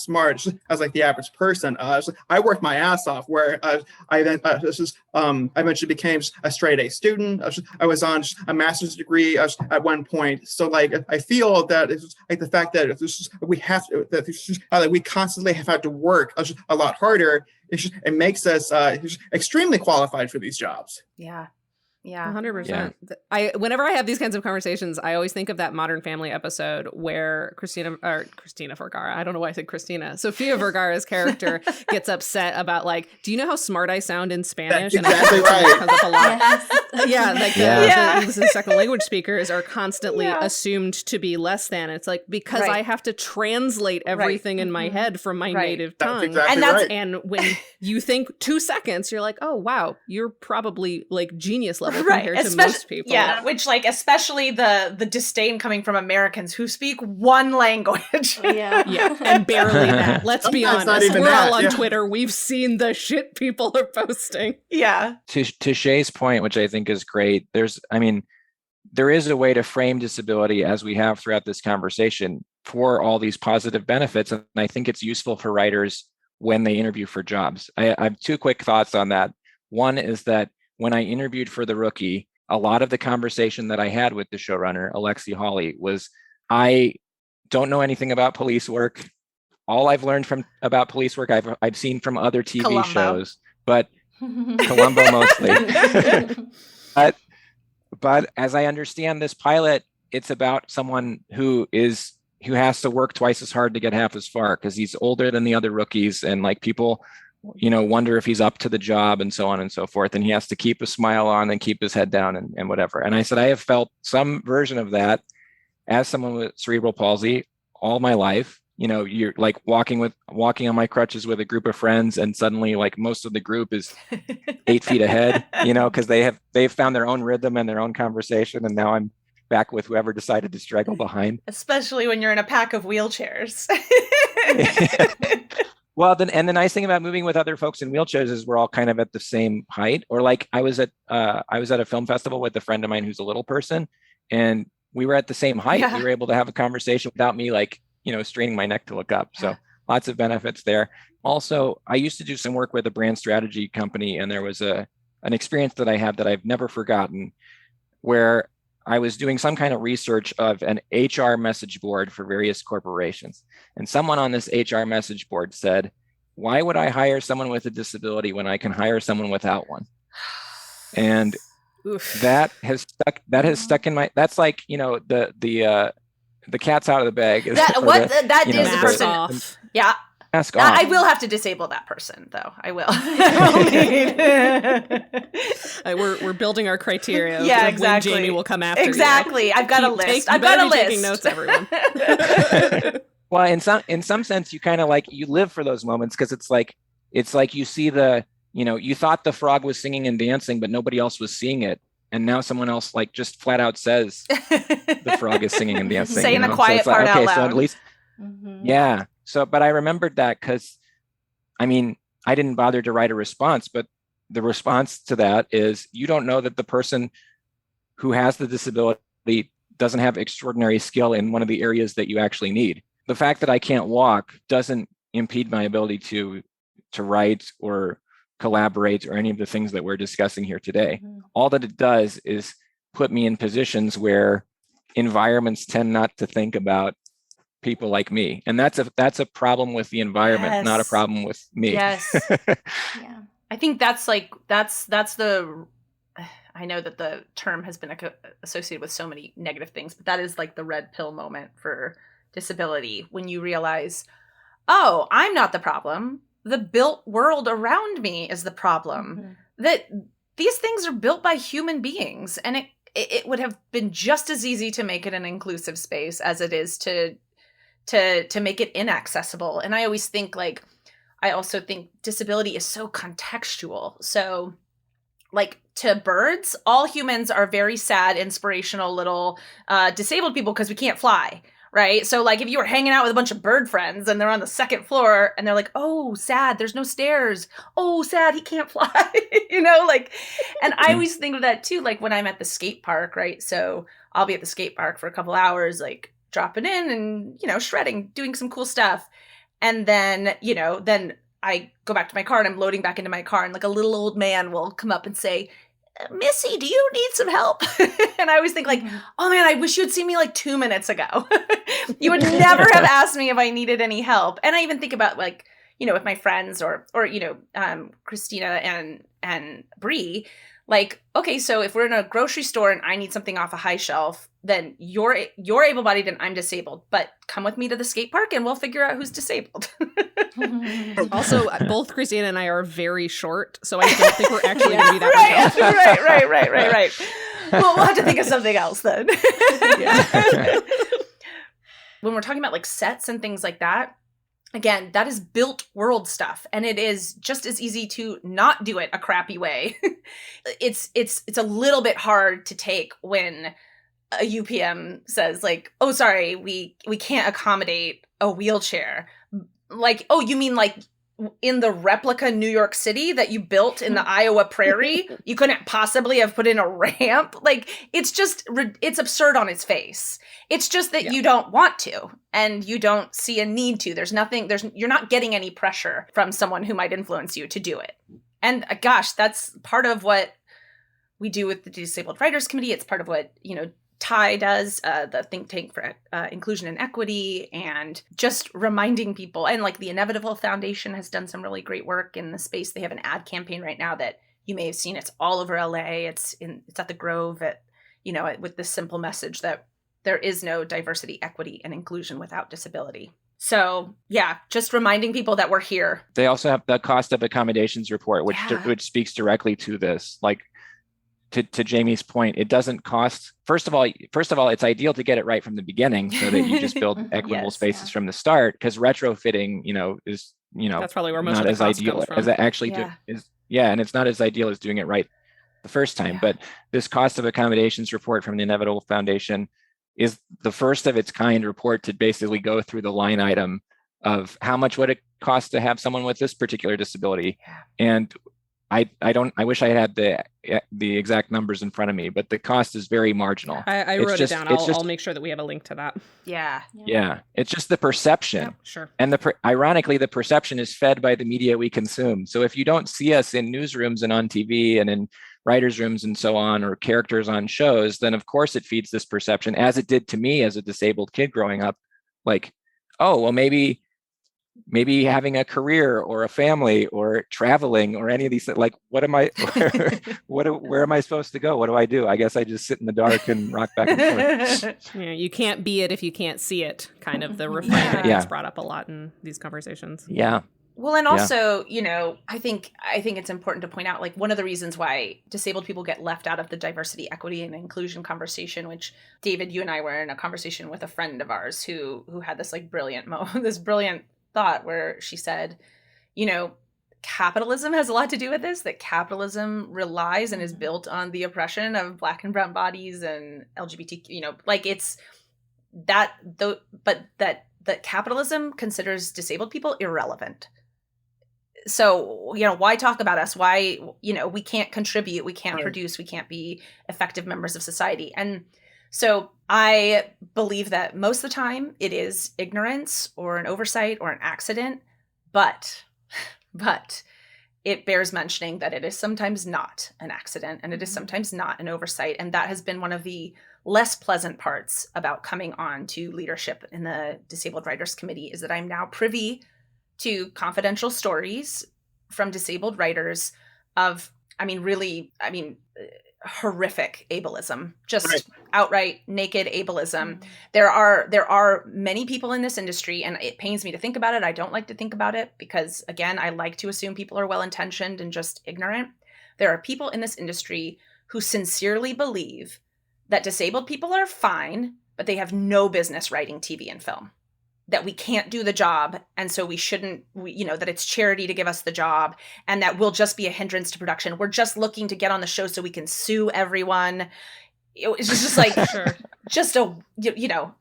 smart as like the average person. I worked my ass off, where I eventually became a straight A student. I was on a master's degree at one point. So like I feel that it's like the fact that we constantly have had to work a lot harder. It makes us extremely qualified for these jobs. Yeah. 100%. Whenever I have these kinds of conversations, I always think of that Modern Family episode where Christina Vergara, I don't know why I said Christina, Sofia Vergara's character gets upset about, like, do you know how smart I sound in Spanish? That's exactly right. Comes up a lot. Yes. The second language speakers are constantly assumed to be less than. It's like, because I have to translate everything in my head from my native tongue. That's exactly and when you think 2 seconds, you're like, oh wow, you're probably like genius level compared to most people. Yeah, which, like, especially the disdain coming from Americans who speak one language. And barely that. Let's be honest. We're all on Twitter. We've seen the shit people are posting. Yeah. To Shay's point, which I think is great, there is a way to frame disability, as we have throughout this conversation, for all these positive benefits. And I think it's useful for writers when they interview for jobs. I have 2 quick thoughts on that. One is that when I interviewed for The Rookie, a lot of the conversation that I had with the showrunner, Alexi Hawley, was, I don't know anything about police work. All I've learned about police work, I've seen from other TV Columbo. shows, but Columbo mostly. But as I understand this pilot, it's about someone who has to work twice as hard to get half as far, because he's older than the other rookies, and like people wonder if he's up to the job, and so on and so forth. And he has to keep a smile on and keep his head down and whatever. And I said, I have felt some version of that as someone with cerebral palsy all my life. You're like walking on my crutches with a group of friends, and suddenly like most of the group is 8 feet ahead, because they've found their own rhythm and their own conversation. And now I'm back with whoever decided to straggle behind. Especially when you're in a pack of wheelchairs. Well, the nice thing about moving with other folks in wheelchairs is we're all kind of at the same height. Or like I was at a film festival with a friend of mine who's a little person, and we were at the same height. Yeah. We were able to have a conversation without me straining my neck to look up. So lots of benefits there. Also, I used to do some work with a brand strategy company, and there was an experience that I had that I've never forgotten, where I was doing some kind of research of an HR message board for various corporations. And someone on this HR message board said, why would I hire someone with a disability when I can hire someone without one? And that has stuck in my, that's like, the cat's out of the bag. That is the person. Off. Yeah. Mask off. I will have to disable that person, though. I will. We're building our criteria. Yeah, exactly. When Jamey will come after you. I've got a list. I've got a list. Taking notes, everyone. Well, in some sense, you kind of like, you live for those moments, because it's like you see you thought the frog was singing and dancing, but nobody else was seeing it. And now someone else like just flat out says the frog is singing and dancing. Saying the quiet part out loud. So at least, yeah. So, but I remembered that because, I didn't bother to write a response, but the response to that is, you don't know that the person who has the disability doesn't have extraordinary skill in one of the areas that you actually need. The fact that I can't walk doesn't impede my ability to write or collaborate or any of the things that we're discussing here today. All that it does is put me in positions where environments tend not to think about people like me. And that's a problem with the environment, not a problem with me. Yes. Yeah. I think that's the, I know that the term has been associated with so many negative things, but that is like the red pill moment for disability, when you realize, oh, I'm not the problem. The built world around me is the problem. That these things are built by human beings, and it would have been just as easy to make it an inclusive space as it is to make it inaccessible. And I always think, like, I also think disability is so contextual. So, like, to birds, all humans are very sad, inspirational little disabled people because we can't fly, right? So, like, if you were hanging out with a bunch of bird friends and they're on the second floor and they're like, oh, sad, there's no stairs. Oh, sad, he can't fly, like, and I always think of that too, like when I'm at the skate park, right? So I'll be at the skate park for a couple hours, like dropping in and, shredding, doing some cool stuff. And then, then I go back to my car and I'm loading back into my car, and like a little old man will come up and say, Missy, do you need some help? And I always think, like, oh man, I wish you had seen me like 2 minutes ago. You would never have asked me if I needed any help. And I even think about, like, with my friends or Christina and Bree, like, okay, so if we're in a grocery store and I need something off a high shelf, then you're able-bodied and I'm disabled, but come with me to the skate park and we'll figure out who's disabled. Also, both Christina and I are very short, so I don't think we're actually going to be that right. We'll have to think of something else then. When we're talking about like sets and things like that, again, that is built world stuff, and it is just as easy to not do it a crappy way. It's a little bit hard to take when a UPM says, like, oh, sorry, we can't accommodate a wheelchair. Like, oh, you mean like in the replica New York City that you built in the Iowa prairie, you couldn't possibly have put in a ramp? Like, it's absurd on its face. It's just that you don't want to, and you don't see a need to. You're not getting any pressure from someone who might influence you to do it. And gosh, that's part of what we do with the Disabled Writers Committee. It's part of what, TIE does, the think tank for inclusion and equity, and just reminding people. And like the Inevitable Foundation has done some really great work in the space. They have an ad campaign right now that you may have seen. It's all over LA. It's at the Grove with this simple message that there is no diversity, equity, and inclusion without disability. So yeah, just reminding people that we're here. They also have the cost of accommodations report, which speaks directly to this. Like, to Jamey's point, it doesn't cost. First of all, it's ideal to get it right from the beginning so that you just build equitable spaces from the start, because retrofitting, is that's probably where most not of the as cost ideal comes from. as it actually and it's not as ideal as doing it right the first time. But this cost of accommodations report from the Inevitable Foundation is the first of its kind report to basically go through the line item of how much would it cost to have someone with this particular disability. And I wish I had the exact numbers in front of me, but the cost is very marginal. I wrote it down. I'll make sure that we have a link to that. Yeah. It's just the perception. Yeah, sure. And ironically, the perception is fed by the media we consume. So if you don't see us in newsrooms and on TV and in writers' rooms and so on, or characters on shows, then of course it feeds this perception, as it did to me as a disabled kid growing up. Like, oh, well, maybe having a career or a family or traveling or any of these things, like, where am I supposed to go? What do I do? I guess I just sit in the dark and rock back and forth. You can't be it if you can't see it, kind of the refrain that gets brought up a lot in these conversations. Yeah. Well, and also, I think it's important to point out, like, one of the reasons why disabled people get left out of the diversity, equity, and inclusion conversation, which David, you and I were in a conversation with a friend of ours who had this like brilliant thought where she said, capitalism has a lot to do with this, that capitalism relies and is built on the oppression of Black and brown bodies and LGBT, like it's that, but that capitalism considers disabled people irrelevant. So, why talk about us? Why, we can't contribute, we can't produce, we can't be effective members of society. And So I believe that most of the time it is ignorance or an oversight or an accident, but it bears mentioning that it is sometimes not an accident and it is sometimes not an oversight. And that has been one of the less pleasant parts about coming on to leadership in the Disabled Writers Committee, is that I'm now privy to confidential stories from disabled writers of, horrific ableism, just Right. outright naked ableism. There are many people in this industry, and it pains me to think about it. I don't like to think about it because, again, I like to assume people are well-intentioned and just ignorant. There are people in this industry who sincerely believe that disabled people are fine, but they have no business writing TV and film. That we can't do the job, and so we shouldn't, that it's charity to give us the job, and that we'll just be a hindrance to production. We're just looking to get on the show so we can sue everyone. It's just like, just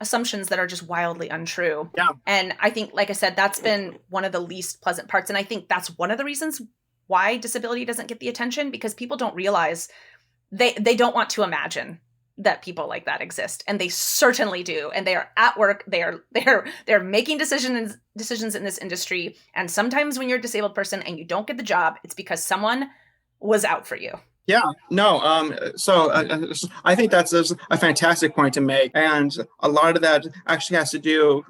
assumptions that are just wildly untrue. Yeah. And I think, like I said, that's been one of the least pleasant parts. And I think that's one of the reasons why disability doesn't get the attention, because people don't realize they don't want to imagine that people like that exist, and they certainly do. And they are at work. They're making decisions in this industry. And sometimes when you're a disabled person and you don't get the job, it's because someone was out for you. Yeah, no. So I think that's a fantastic point to make, and a lot of that actually has to do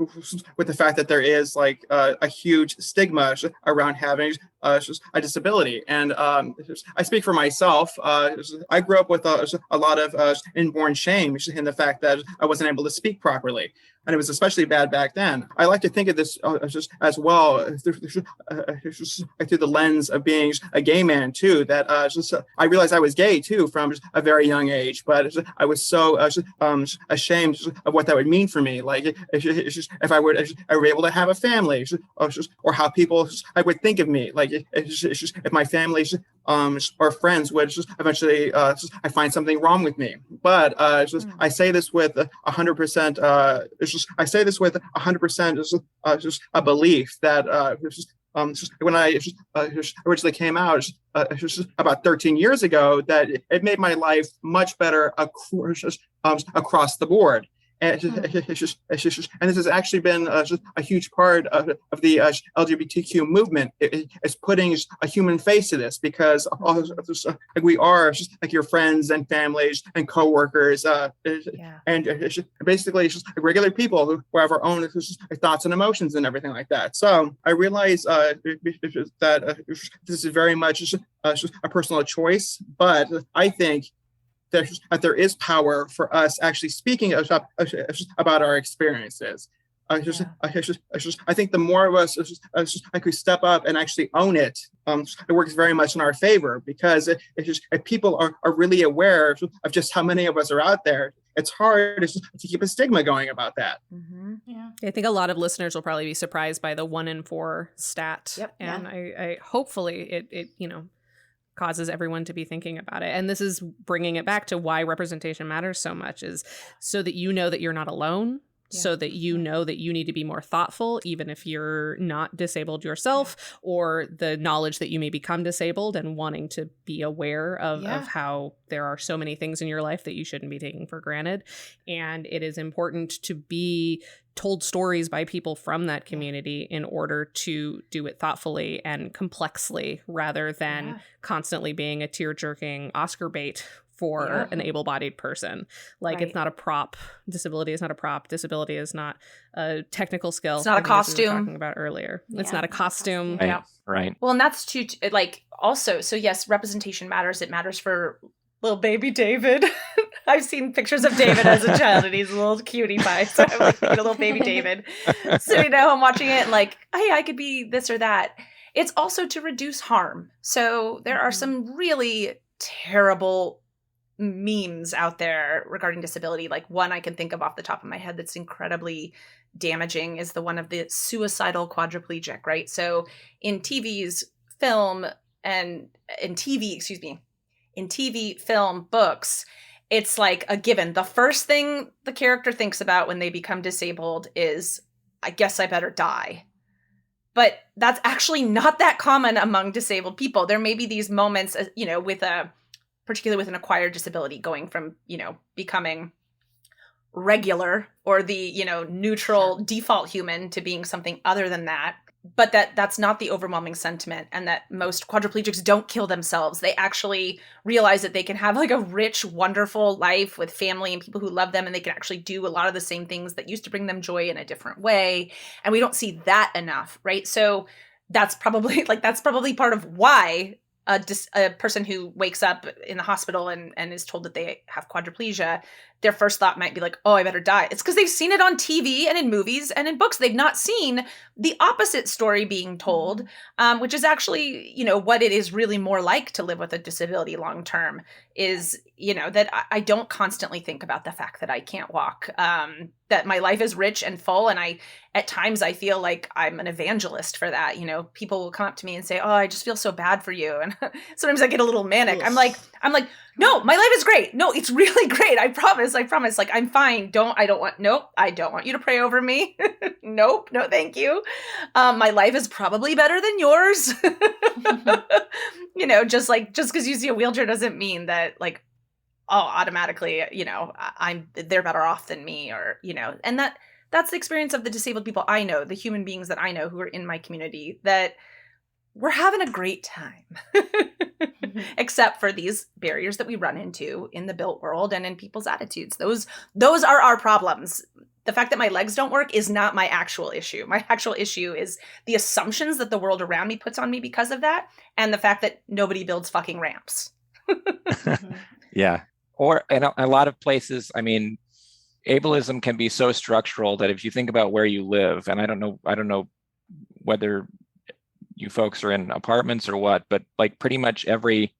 with the fact that there is like a huge stigma around having a disability. And I speak for myself. I grew up with a lot of inborn shame in the fact that I wasn't able to speak properly. And it was especially bad back then. I like to think of this just as well through the lens of being a gay man too. That I realized I was gay too from a very young age, but I was so ashamed of what that would mean for me. Like if I were able to have a family, or how people I would think of me. Like if my family or friends would eventually I find something wrong with me. But I say this with 100%. I say this with 100% a belief that when I originally came out about 13 years ago, that it made my life much better across the board. And and this has actually been a huge part of the LGBTQ movement. It's putting a human face to this, because we are like your friends and families and coworkers, and basically it's just regular people who have our own thoughts and emotions and everything like that. So I realize that this is very much a personal choice, but I think that there is power for us actually speaking about our experiences. I think the more of us we step up and actually own it, it works very much in our favor, because if people are really aware of just how many of us are out there, it's hard to keep a stigma going about that. Mm-hmm. Yeah. I think a lot of listeners will probably be surprised by the 1 in 4 stat. Yep. And I hopefully it causes everyone to be thinking about it. And this is bringing it back to why representation matters so much, is so that you know that you're not alone, so that you know that you need to be more thoughtful, even if you're not disabled yourself, or the knowledge that you may become disabled, and wanting to be aware of how there are so many things in your life that you shouldn't be taking for granted. And it is important to be told stories by people from that community in order to do it thoughtfully and complexly, rather than constantly being a tear-jerking Oscar bait for an able-bodied person. Like, it's not a prop. Disability is not a prop. Disability is not a technical skill. It's not a costume. We were talking about earlier. It's not a costume. Right. Right. Well, and that's too, like, also, so yes, representation matters. It matters for little baby David. I've seen pictures of David as a child, and he's a little cutie pie. So I'm like, a little baby David sitting at home watching it, and like, hey, I could be this or that. It's also to reduce harm. So there are some really terrible memes out there regarding disability. Like, one I can think of off the top of my head that's incredibly damaging is the one of the suicidal quadriplegic, right? So in film, books, it's like a given. The first thing the character thinks about when they become disabled is, I guess I better die. But that's actually not that common among disabled people. There may be these moments, particularly with an acquired disability, going from, becoming regular or the, neutral default human to being something other than that. But that's not the overwhelming sentiment, and that most quadriplegics don't kill themselves. They actually realize that they can have like a rich, wonderful life with family and people who love them, and they can actually do a lot of the same things that used to bring them joy in a different way. And we don't see that enough, right? So that's probably part of why a person who wakes up in the hospital and is told that they have quadriplegia, their first thought might be like, oh, I better die. It's because they've seen it on TV and in movies and in books. They've not seen the opposite story being told, which is actually, what it is really more like to live with a disability long term is, that I don't constantly think about the fact that I can't walk, that my life is rich and full. And at times I feel like I'm an evangelist for that. People will come up to me and say, oh, I just feel so bad for you. And sometimes I get a little manic. I'm like, no, my life is great. No, it's really great. I promise. Like, I'm fine. I don't want you to pray over me. Nope. No, thank you. My life is probably better than yours. Just because you see a wheelchair doesn't mean that like, oh, automatically, they're better off than me, or, and that's the experience of the disabled people I know, the human beings that I know who are in my community, that we're having a great time, except for these barriers that we run into in the built world and in people's attitudes. Those are our problems. The fact that my legs don't work is not my actual issue. My actual issue is the assumptions that the world around me puts on me because of that, and the fact that nobody builds fucking ramps. Yeah. Or in a lot of places, I mean, ableism can be so structural that if you think about where you live, and I don't know whether you folks are in apartments or what, but like pretty much every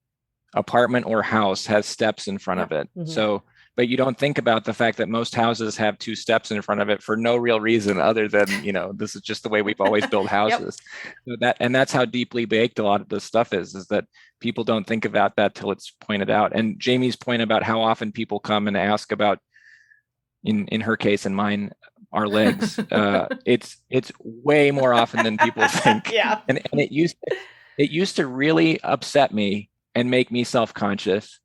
apartment or house has steps in front of it. Mm-hmm. So, but you don't think about the fact that most houses have 2 steps in front of it for no real reason other than, this is just the way we've always built houses. Yep. So that's how deeply baked a lot of this stuff is that people don't think about that till it's pointed out. And Jamey's point about how often people come and ask about, in her case and mine, our legs, it's way more often than people think. Yeah. And it used to really upset me and make me self-conscious.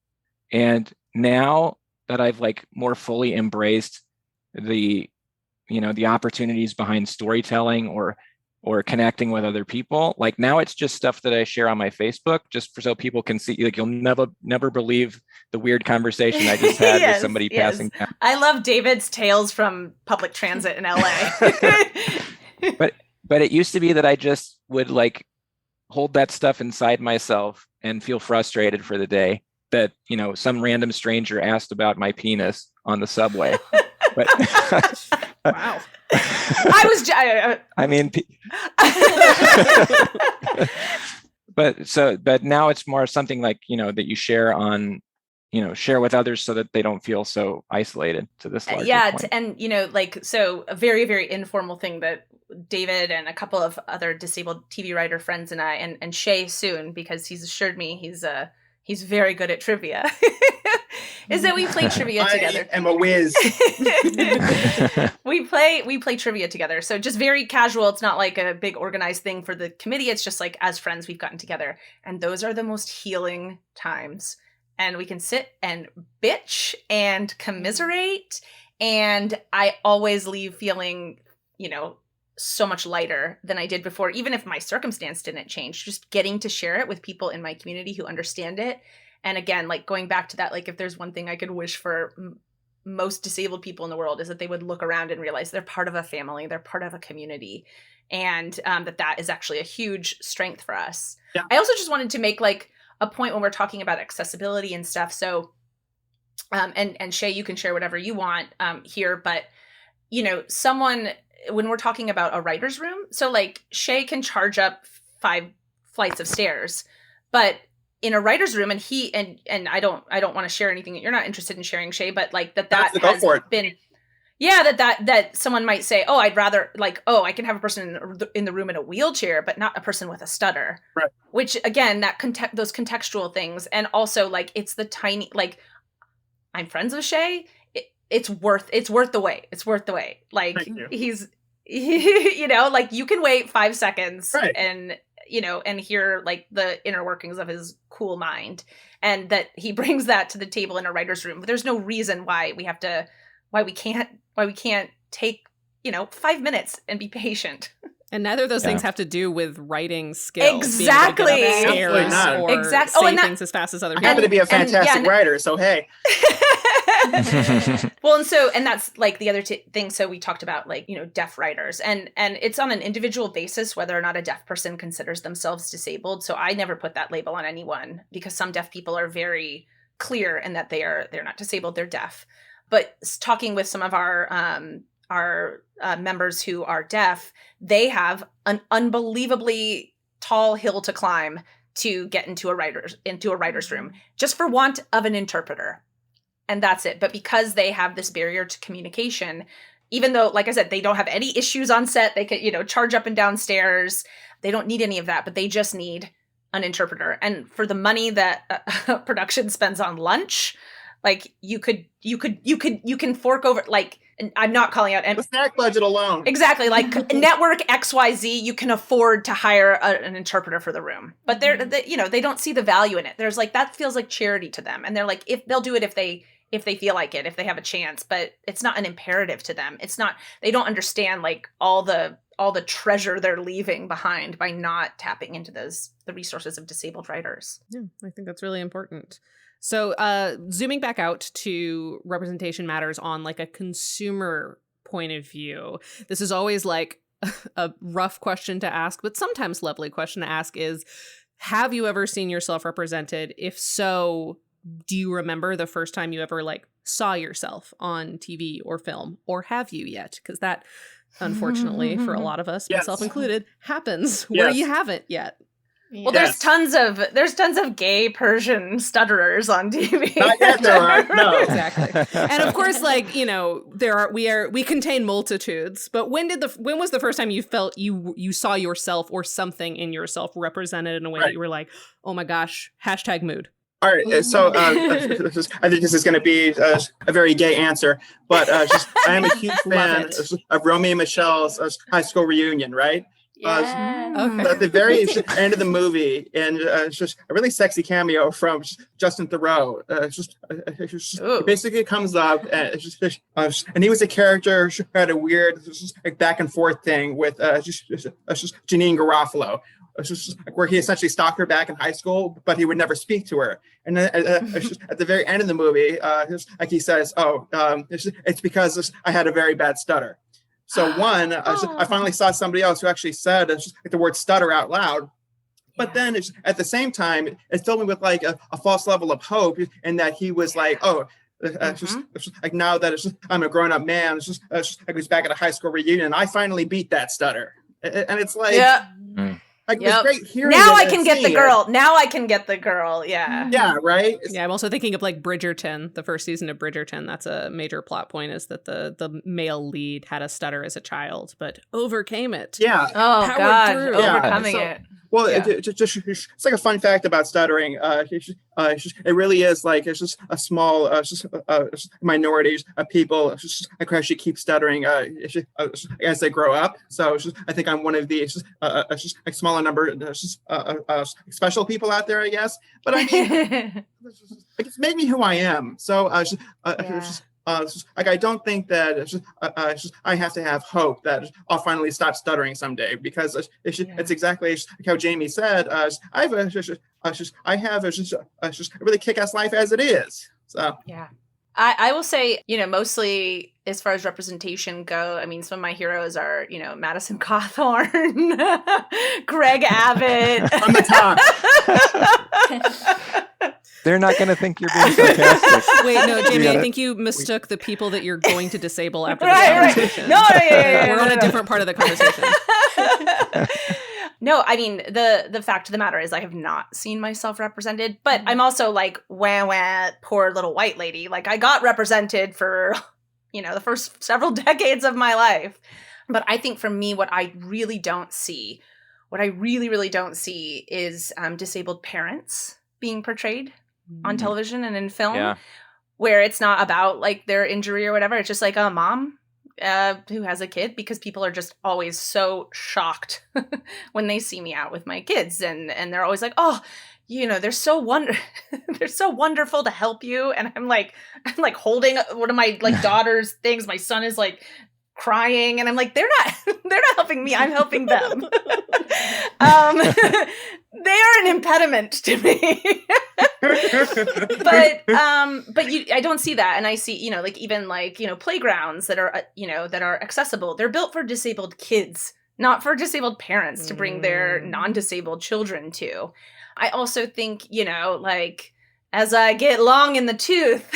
And now that I've like more fully embraced the opportunities behind storytelling or connecting with other people, like now it's just stuff that I share on my Facebook just so people can see. Like, you'll never believe the weird conversation I just had with somebody passing down. I love David's tales from public transit in LA. but it used to be that I just would like hold that stuff inside myself and feel frustrated for the day that, some random stranger asked about my penis on the subway. But wow. But now it's more something like, that you share on, share with others so that they don't feel so isolated to this larger point. And, so a very, very informal thing that David and a couple of other disabled TV writer friends and I, and Shay soon, because he's assured me he's very good at trivia, is that we play trivia together. I am a whiz. We play trivia together. So just very casual. It's not like a big organized thing for the committee. It's just like as friends, we've gotten together. And those are the most healing times. And we can sit and bitch and commiserate. And I always leave feeling, so much lighter than I did before, even if my circumstance didn't change. Just getting to share it with people in my community who understand it. And again, like going back to that, like if there's one thing I could wish for most disabled people in the world is that they would look around and realize they're part of a family, they're part of a community, and that is actually a huge strength for us. Yeah. I also just wanted to make like a point when we're talking about accessibility and stuff. So, and Shay, you can share whatever you want here, but when we're talking about a writer's room, so like Shay can charge up 5 flights of stairs, but in a writer's room, and I don't want to share anything that you're not interested in sharing, Shay, but like that has been, that someone might say, oh, I'd rather I can have a person in the room in a wheelchair, but not a person with a stutter. Right. Which again, those contextual things, and also like it's the tiny, like I'm friends with Shay. It's worth the wait. It's worth the wait. Like he's, like you can wait 5 seconds, right, and hear like the inner workings of his cool mind, and that he brings that to the table in a writer's room. But there's no reason why we have to why we can't take, 5 minutes and be patient. And neither of those things have to do with writing skills. Exactly. Being able to get upstairs Not. or Exactly. say things as fast as other I people. happen to be a fantastic writer, so hey. Well, and that's like the other thing. So we talked about deaf writers, and it's on an individual basis whether or not a deaf person considers themselves disabled. So I never put that label on anyone, because some deaf people are very clear in that they're not disabled, they're deaf. But talking with some of our members who are deaf, they have an unbelievably tall hill to climb to get into a writer's room, just for want of an interpreter. And that's it. But because they have this barrier to communication, even though, like I said, they don't have any issues on set, they can, charge up and down stairs. They don't need any of that, but they just need an interpreter. And for the money that production spends on lunch, like you can fork over, like, and I'm not calling out The snack budget alone. Exactly. Like network XYZ, you can afford to hire an interpreter for the room, but they don't see the value in it. There's like, that feels like charity to them. And they're like, if they'll do it, if they feel like it, if they have a chance, but it's not an imperative to them. It's not, they don't understand like all the treasure they're leaving behind by not tapping into the resources of disabled writers. Yeah, I think that's really important. So zooming back out to representation matters on like a consumer point of view, this is always like a rough question to ask, but sometimes lovely question to ask is, have you ever seen yourself represented? If so, do you remember the first time you ever like saw yourself on TV or film, or have you yet? Because that, unfortunately, for a lot of us, myself included, happens where you haven't yet. Well, there's tons of gay Persian stutterers on TV. Not yet, there are. No, exactly. And of course, like, we contain multitudes. But when was the first time you felt you saw yourself or something in yourself represented in a way that you were like, oh my gosh, #mood? All right, so I think this is going to be a very gay answer, but I am a huge fan of Romeo and Michelle's high school reunion, right? At the very end of the movie, and it's just a really sexy cameo from Justin Theroux. It basically comes up, and he was a character who had a weird back and forth thing with Janine Garofalo. Where he essentially stalked her back in high school, but he would never speak to her. And then at the very end of the movie, like he says, it's because I had a very bad stutter. So I finally saw somebody else who actually said the word stutter out loud. But then at the same time, it filled me with like a false level of hope, in that he was like, like now that I'm a grown up man, I was back at a high school reunion, I finally beat that stutter. And it's like, like, it's great hearing now I can get the girl. Now I can get the girl. Yeah. Yeah, right? Yeah, I'm also thinking of like Bridgerton, the first season of Bridgerton. That's a major plot point, is that the male lead had a stutter as a child, but overcame it. Yeah. Oh, God. Through. Overcoming it. Well, it's like a fun fact about stuttering. It really is like, it's just a small minority of people who actually keep stuttering as they grow up. So I think I'm one of the a smaller number special people out there, I guess. But I mean, it's made me who I am. So I don't think that I have to have hope that I'll finally stop stuttering someday, because it's exactly how Jamey said. I have a really kick-ass life as it is. So yeah, I will say, mostly as far as representation go, I mean, some of my heroes are, Madison Cawthorn, Greg Abbott. On the top. They're not going to think you're being sarcastic. Wait, no, Jamey, I think you mistook the people that you're going to disable after this Right. conversation. No, we're on a different part of the conversation. No, I memean, the fact of the matter is I have not seen myself represented, but I'm also like, wah, poor little white lady. Like, I got represented for, the first several decades of my life. But I think for me, what I really, really don't see is disabled parents being portrayed on television and in film, where it's not about like their injury or whatever. It's just like a mom who has a kid, because people are just always so shocked when they see me out with my kids, and they're always like, oh, they're so they're so wonderful to help you. And I'm like holding one of my like daughter's things. My son is like crying, and I'm like, they're not helping me. I'm helping them. They are an impediment to me. but I don't see that. And I see, like even like, playgrounds that are, that are accessible. They're built for disabled kids, not for disabled parents to bring their non-disabled children to. I also think, like as I get long in the tooth,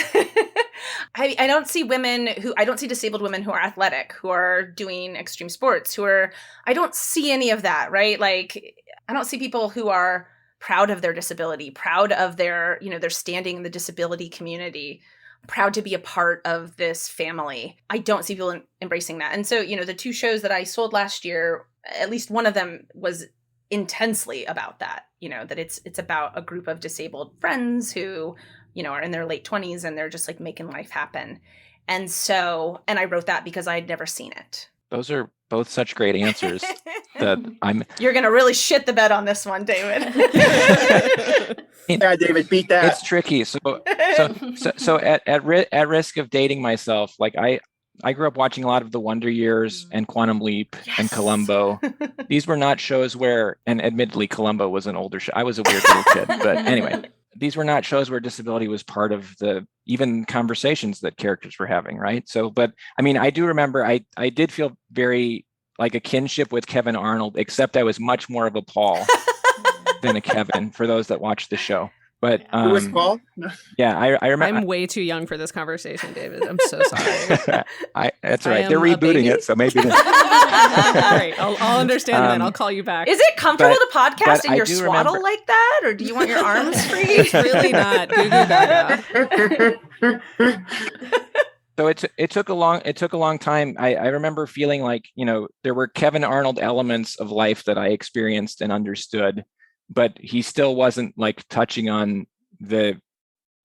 I don't see disabled women who are athletic, who are doing extreme sports, I don't see any of that, right? Like, I don't see people who are proud of their disability, proud of their, their standing in the disability community, proud to be a part of this family. I don't see people embracing that. And so, the 2 shows that I sold last year, at least one of them was intensely about that, that it's about a group of disabled friends who, are in their late 20s and they're just like making life happen. And so, and I wrote that because I had never seen it. Those are both such great answers that You're going to really shit the bed on this one, David. Yeah, David, beat that. It's tricky. So at risk of dating myself, like I grew up watching a lot of The Wonder Years and Quantum Leap and Columbo. These were not shows where, and admittedly, Columbo was an older show. I was a weird little kid, but anyway, these were not shows where disability was part of the even conversations that characters were having, right? So, but I mean, I do remember I did feel very like a kinship with Kevin Arnold, except I was much more of a Paul than a Kevin for those that watched the show. But who was Paul? Yeah, I remember. I'm way too young for this conversation, David. I'm so sorry. That's right. They're rebooting it, so maybe. Great. I'll understand then. I'll call you back. Is it comfortable to podcast in your swaddle like that, or do you want your arms free? It's really not. Goo goo gaga. So it took a long time. I remember feeling like, there were Kevin Arnold elements of life that I experienced and understood, but he still wasn't like touching on the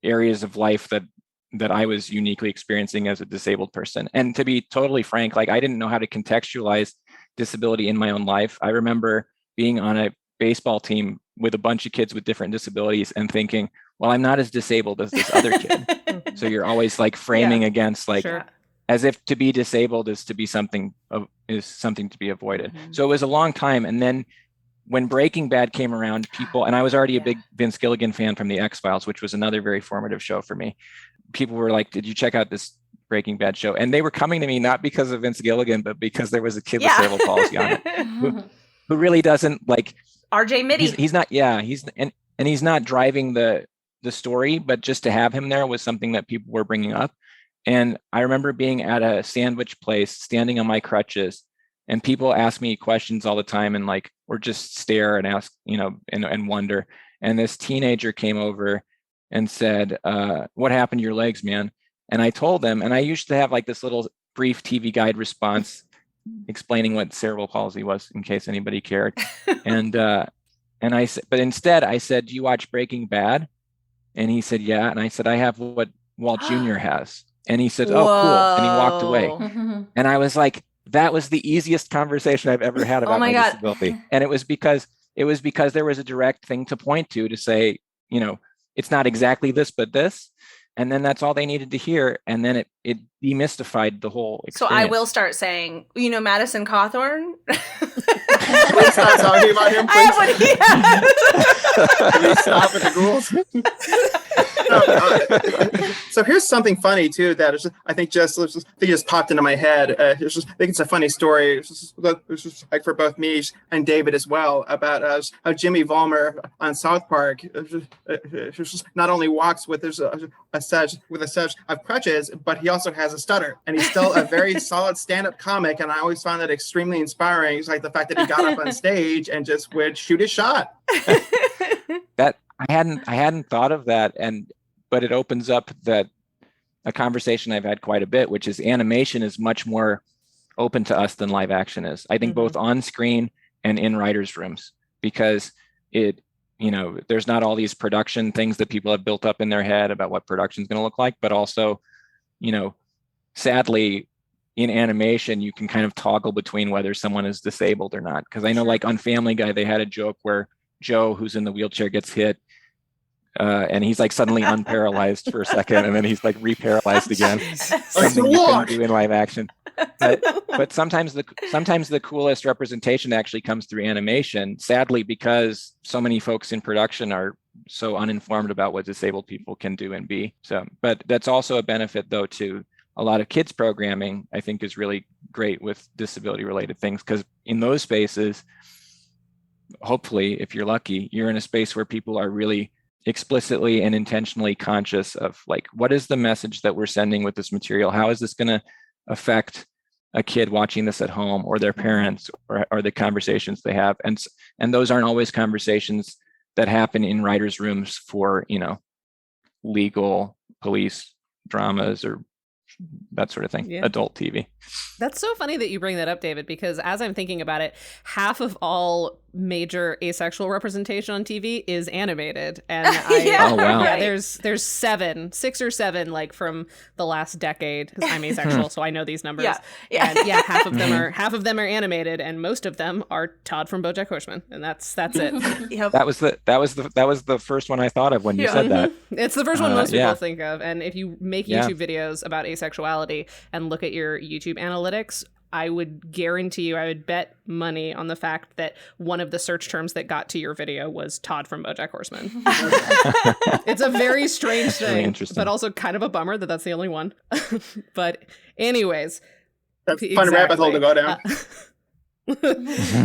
areas of life that I was uniquely experiencing as a disabled person. And to be totally frank, like I didn't know how to contextualize disability in my own life. I remember being on a baseball team with a bunch of kids with different disabilities and thinking, well, I'm not as disabled as this other kid. So you're always like framing against like, as if to be disabled is to be something to be avoided. Mm-hmm. So it was a long time. And then when Breaking Bad came around, people, and I was already a big Vince Gilligan fan from the X-Files, which was another very formative show for me. People were like, did you check out this Breaking Bad show? And they were coming to me not because of Vince Gilligan, but because there was a kid with cerebral palsy on it who really doesn't like RJ Mitty. He's not, and he's not driving the story, but just to have him there was something that people were bringing up. And I remember being at a sandwich place, standing on my crutches, and people ask me questions all the time and like, or just stare and ask, and wonder. And this teenager came over and said, what happened to your legs, man? And I told them, and I used to have like this little brief TV guide response explaining what cerebral palsy was in case anybody cared. And I said, but instead I said, do you watch Breaking Bad? And he said, yeah. And I said, I have what Walt Jr. has. And he said, oh, cool. And he walked away. And I was like, that was the easiest conversation I've ever had about my disability. And it was because there was a direct thing to point to say, it's not exactly this, but this. And then that's all they needed to hear. And then it demystified the whole experience. So I will start saying, Madison Cawthorn. Please stop talking about him. I have what he has. Please stop with the ghouls. So here's something funny too that is, I think just popped into my head. I think it's a funny story. It's just like for both me and David as well about how Jimmy Vollmer on South Park not only walks with a set of crutches, but he also has a stutter, and he's still a very solid stand-up comic. And I always found that extremely inspiring. It's like the fact that he got up on stage and just would shoot his shot. That I hadn't thought of that, but it opens up a conversation I've had quite a bit, which is animation is much more open to us than live action is. I think both on screen and in writers' rooms, because there's not all these production things that people have built up in their head about what production is going to look like, but also, sadly, in animation, you can kind of toggle between whether someone is disabled or not. Because I know like on Family Guy, they had a joke where Joe, who's in the wheelchair, gets hit and he's like suddenly unparalyzed for a second, and then he's like reparalyzed again. Something you couldn't do in live action. But sometimes the coolest representation actually comes through animation, sadly, because so many folks in production are so uninformed about what disabled people can do and be. So, but that's also a benefit, though, to a lot of kids programming, I think, is really great with disability related things, because in those spaces, hopefully, if you're lucky, you're in a space where people are really explicitly and intentionally conscious of like, what is the message that we're sending with this material? How is this going to affect a kid watching this at home, or their parents, or the conversations they have? And those aren't always conversations that happen in writers' rooms for, legal, police dramas, or that sort of thing. Yeah. Adult TV. That's so funny that you bring that up, David, because as I'm thinking about it, half of all major asexual representation on TV is animated, and oh wow, yeah, there's 6 or 7 like from the last decade, because I'm asexual, so I know these numbers. And half of them are animated, and most of them are Todd from BoJack Horseman, and that's it. Yep. That was the first one I thought of when you said that. It's the first one most people think of, and if you make YouTube videos about asexuality and look at your YouTube analytics, I would guarantee you, I would bet money on the fact that one of the search terms that got to your video was Todd from BoJack Horseman. It's a very strange thing, but also kind of a bummer that that's the only one. But anyways. That's a fun rabbit hole to go down.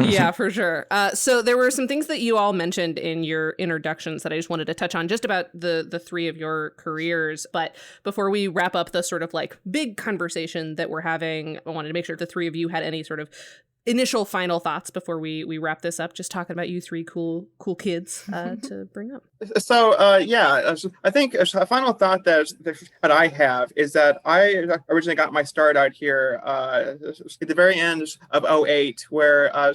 Yeah, for sure. So there were some things that you all mentioned in your introductions that I just wanted to touch on, just about the 3 of your careers. But before we wrap up the sort of like big conversation that we're having, I wanted to make sure the 3 of you had any sort of initial final thoughts before we wrap this up, just talking about you 3 cool kids to bring up. So I think a final thought that I have is that I originally got my start out here at the very end of 2008, where I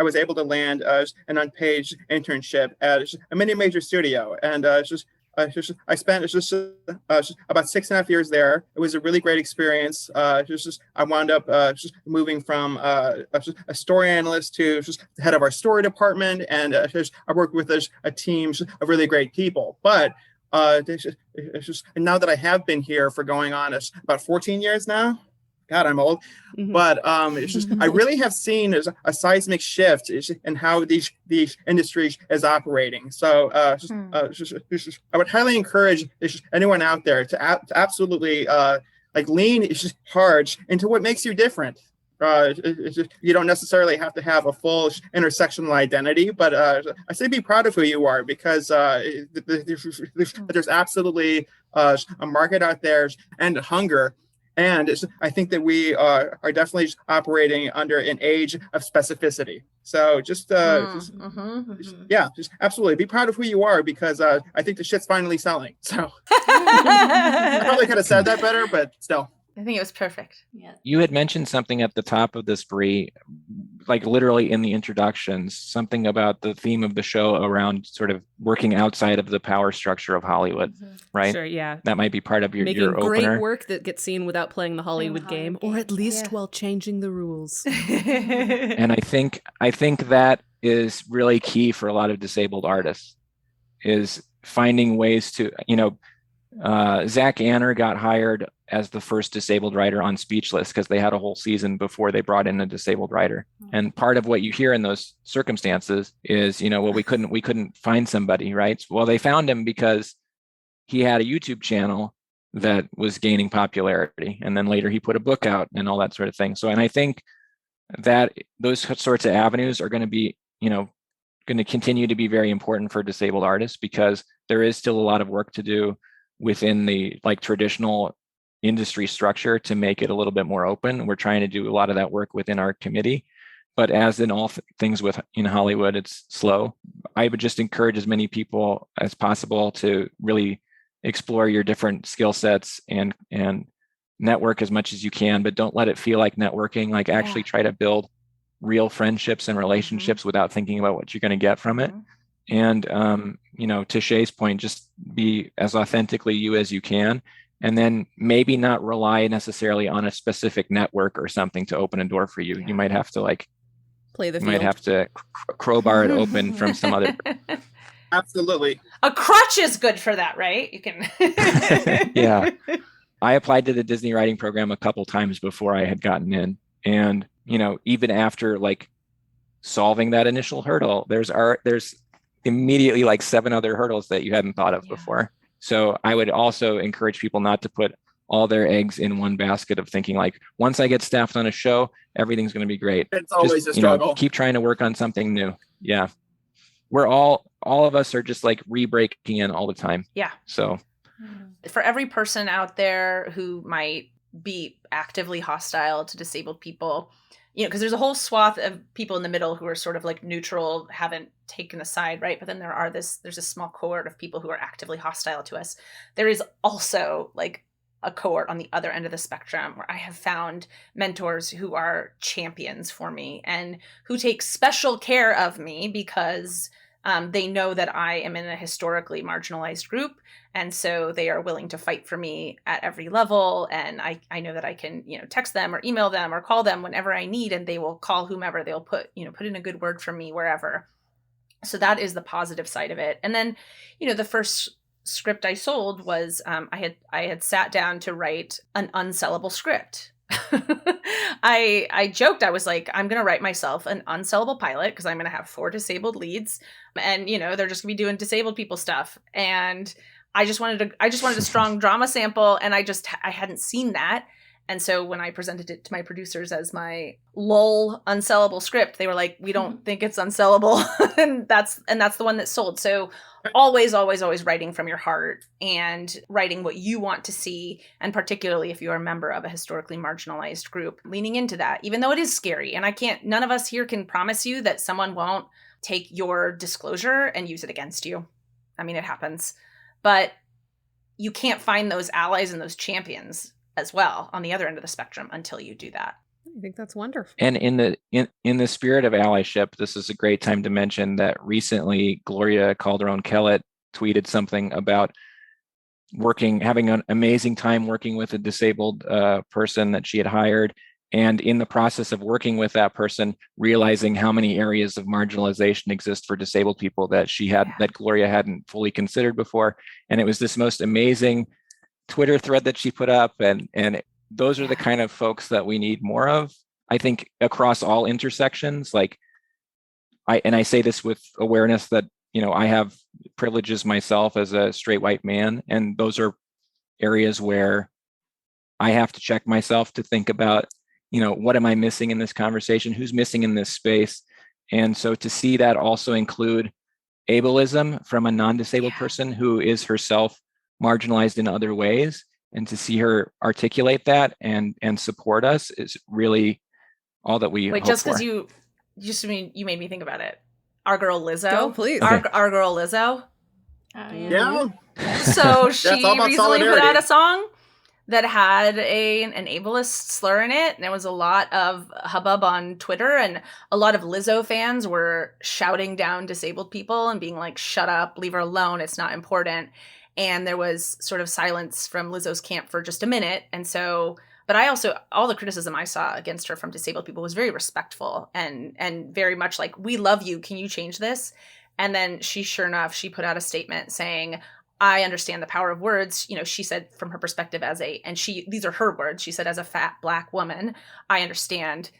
was able to land an unpaid internship at a mini major studio, and I spent about 6.5 years there. It was a really great experience. I wound up moving from a story analyst to the head of our story department, and I worked with a team of really great people. But now that I have been here for going on about 14 years now. God, I'm old. Mm-hmm. But I really have seen a seismic shift in how these industries is operating. So I would highly encourage anyone out there to absolutely lean hard into what makes you different. You don't necessarily have to have a full intersectional identity, but I say be proud of who you are, because there's absolutely a market out there and hunger. And I think that we are definitely operating under an age of specificity. So just absolutely be proud of who you are, because I think the shit's finally selling. So I probably could have said that better, but still. I think it was perfect. Yeah. You had mentioned something at the top of this, Bree, like literally in the introductions, something about the theme of the show around sort of working outside of the power structure of Hollywood, right? Sure, yeah. That might be part of your Making opener. Great work that gets seen without playing the Hollywood game, or at least while changing the rules. And I think that is really key for a lot of disabled artists, is finding ways to, Zach Anner got hired as the first disabled writer on Speechless because they had a whole season before they brought in a disabled writer. And part of what you hear in those circumstances is, we couldn't find somebody, right? Well, they found him because he had a YouTube channel that was gaining popularity. And then later he put a book out and all that sort of thing. So, and I think that those sorts of avenues are going to be, going to continue to be very important for disabled artists, because there is still a lot of work to do within the traditional industry structure to make it a little bit more open. We're trying to do a lot of that work within our committee, but as in all things in Hollywood, it's slow. I would just encourage as many people as possible to really explore your different skill sets and network as much as you can, but don't let it feel like networking. Actually try to build real friendships and relationships without thinking about what you're going to get from it. And to Shay's point, just be as authentically you as you can. And then maybe not rely necessarily on a specific network or something to open a door for you. Yeah. You might have to play the field. You might have to crowbar it open from some other Absolutely. A crutch is good for that, right? You can. Yeah. I applied to the Disney writing program a couple times before I had gotten in. And, even after like solving that initial hurdle, there's immediately like 7 other hurdles that you hadn't thought of before. So I would also encourage people not to put all their eggs in one basket of thinking like, once I get staffed on a show, everything's going to be great. It's always a struggle. Keep trying to work on something new. Yeah. We're all of us are just like re-breaking in all the time. Yeah. So for every person out there who might be actively hostile to disabled people, because there's a whole swath of people in the middle who are sort of like neutral, haven't taken a side, right? But then there's a small cohort of people who are actively hostile to us. There is also like a cohort on the other end of the spectrum where I have found mentors who are champions for me and who take special care of me because they know that I am in a historically marginalized group. And so they are willing to fight for me at every level. And I know that I can, text them or email them or call them whenever I need, and they will call whomever. They'll put in a good word for me wherever. So that is the positive side of it. And then, the first script I sold was I had sat down to write an unsellable script. I joked, I was like, I'm going to write myself an unsellable pilot because I'm going to have 4 disabled leads and, they're just gonna be doing disabled people stuff. And I just wanted a strong drama sample. And I hadn't seen that. And so when I presented it to my producers as my lull unsellable script, they were like, we don't think it's unsellable. and that's the one that sold. So always, always, always writing from your heart and writing what you want to see. And particularly if you're a member of a historically marginalized group, leaning into that, even though it is scary. And none of us here can promise you that someone won't take your disclosure and use it against you. I mean, it happens, but you can't find those allies and those champions as well on the other end of the spectrum until you do that. I think that's wonderful. And in the spirit of allyship, this is a great time to mention that recently Gloria Calderon-Kellett tweeted something about having an amazing time working with a disabled person that she had hired, and in the process of working with that person, realizing how many areas of marginalization exist for disabled people that that Gloria hadn't fully considered before. And it was this most amazing Twitter thread that she put up, and those are the kind of folks that we need more of, I think, across all intersections. Like I say this with awareness that I have privileges myself as a straight white man, and those are areas where I have to check myself to think about what am I missing in this conversation, who's missing in this space. And so to see that also include ableism from a non-disabled person who is herself marginalized in other ways, and to see her articulate that and support us is really all that we hope just because for. you made me think about it. Our girl Lizzo. Go, please. Our girl Lizzo. Yeah. So she recently solidarity. put out a song that had an ableist slur in it. And there was a lot of hubbub on Twitter, and a lot of Lizzo fans were shouting down disabled people and being like, shut up, leave her alone, it's not important. And there was sort of silence from Lizzo's camp for just a minute. And so, but all the criticism I saw against her from disabled people was very respectful and very much like, we love you, can you change this? And then sure enough, she put out a statement saying, I understand the power of words. She said from her perspective these are her words. She said, as a fat Black woman, I understand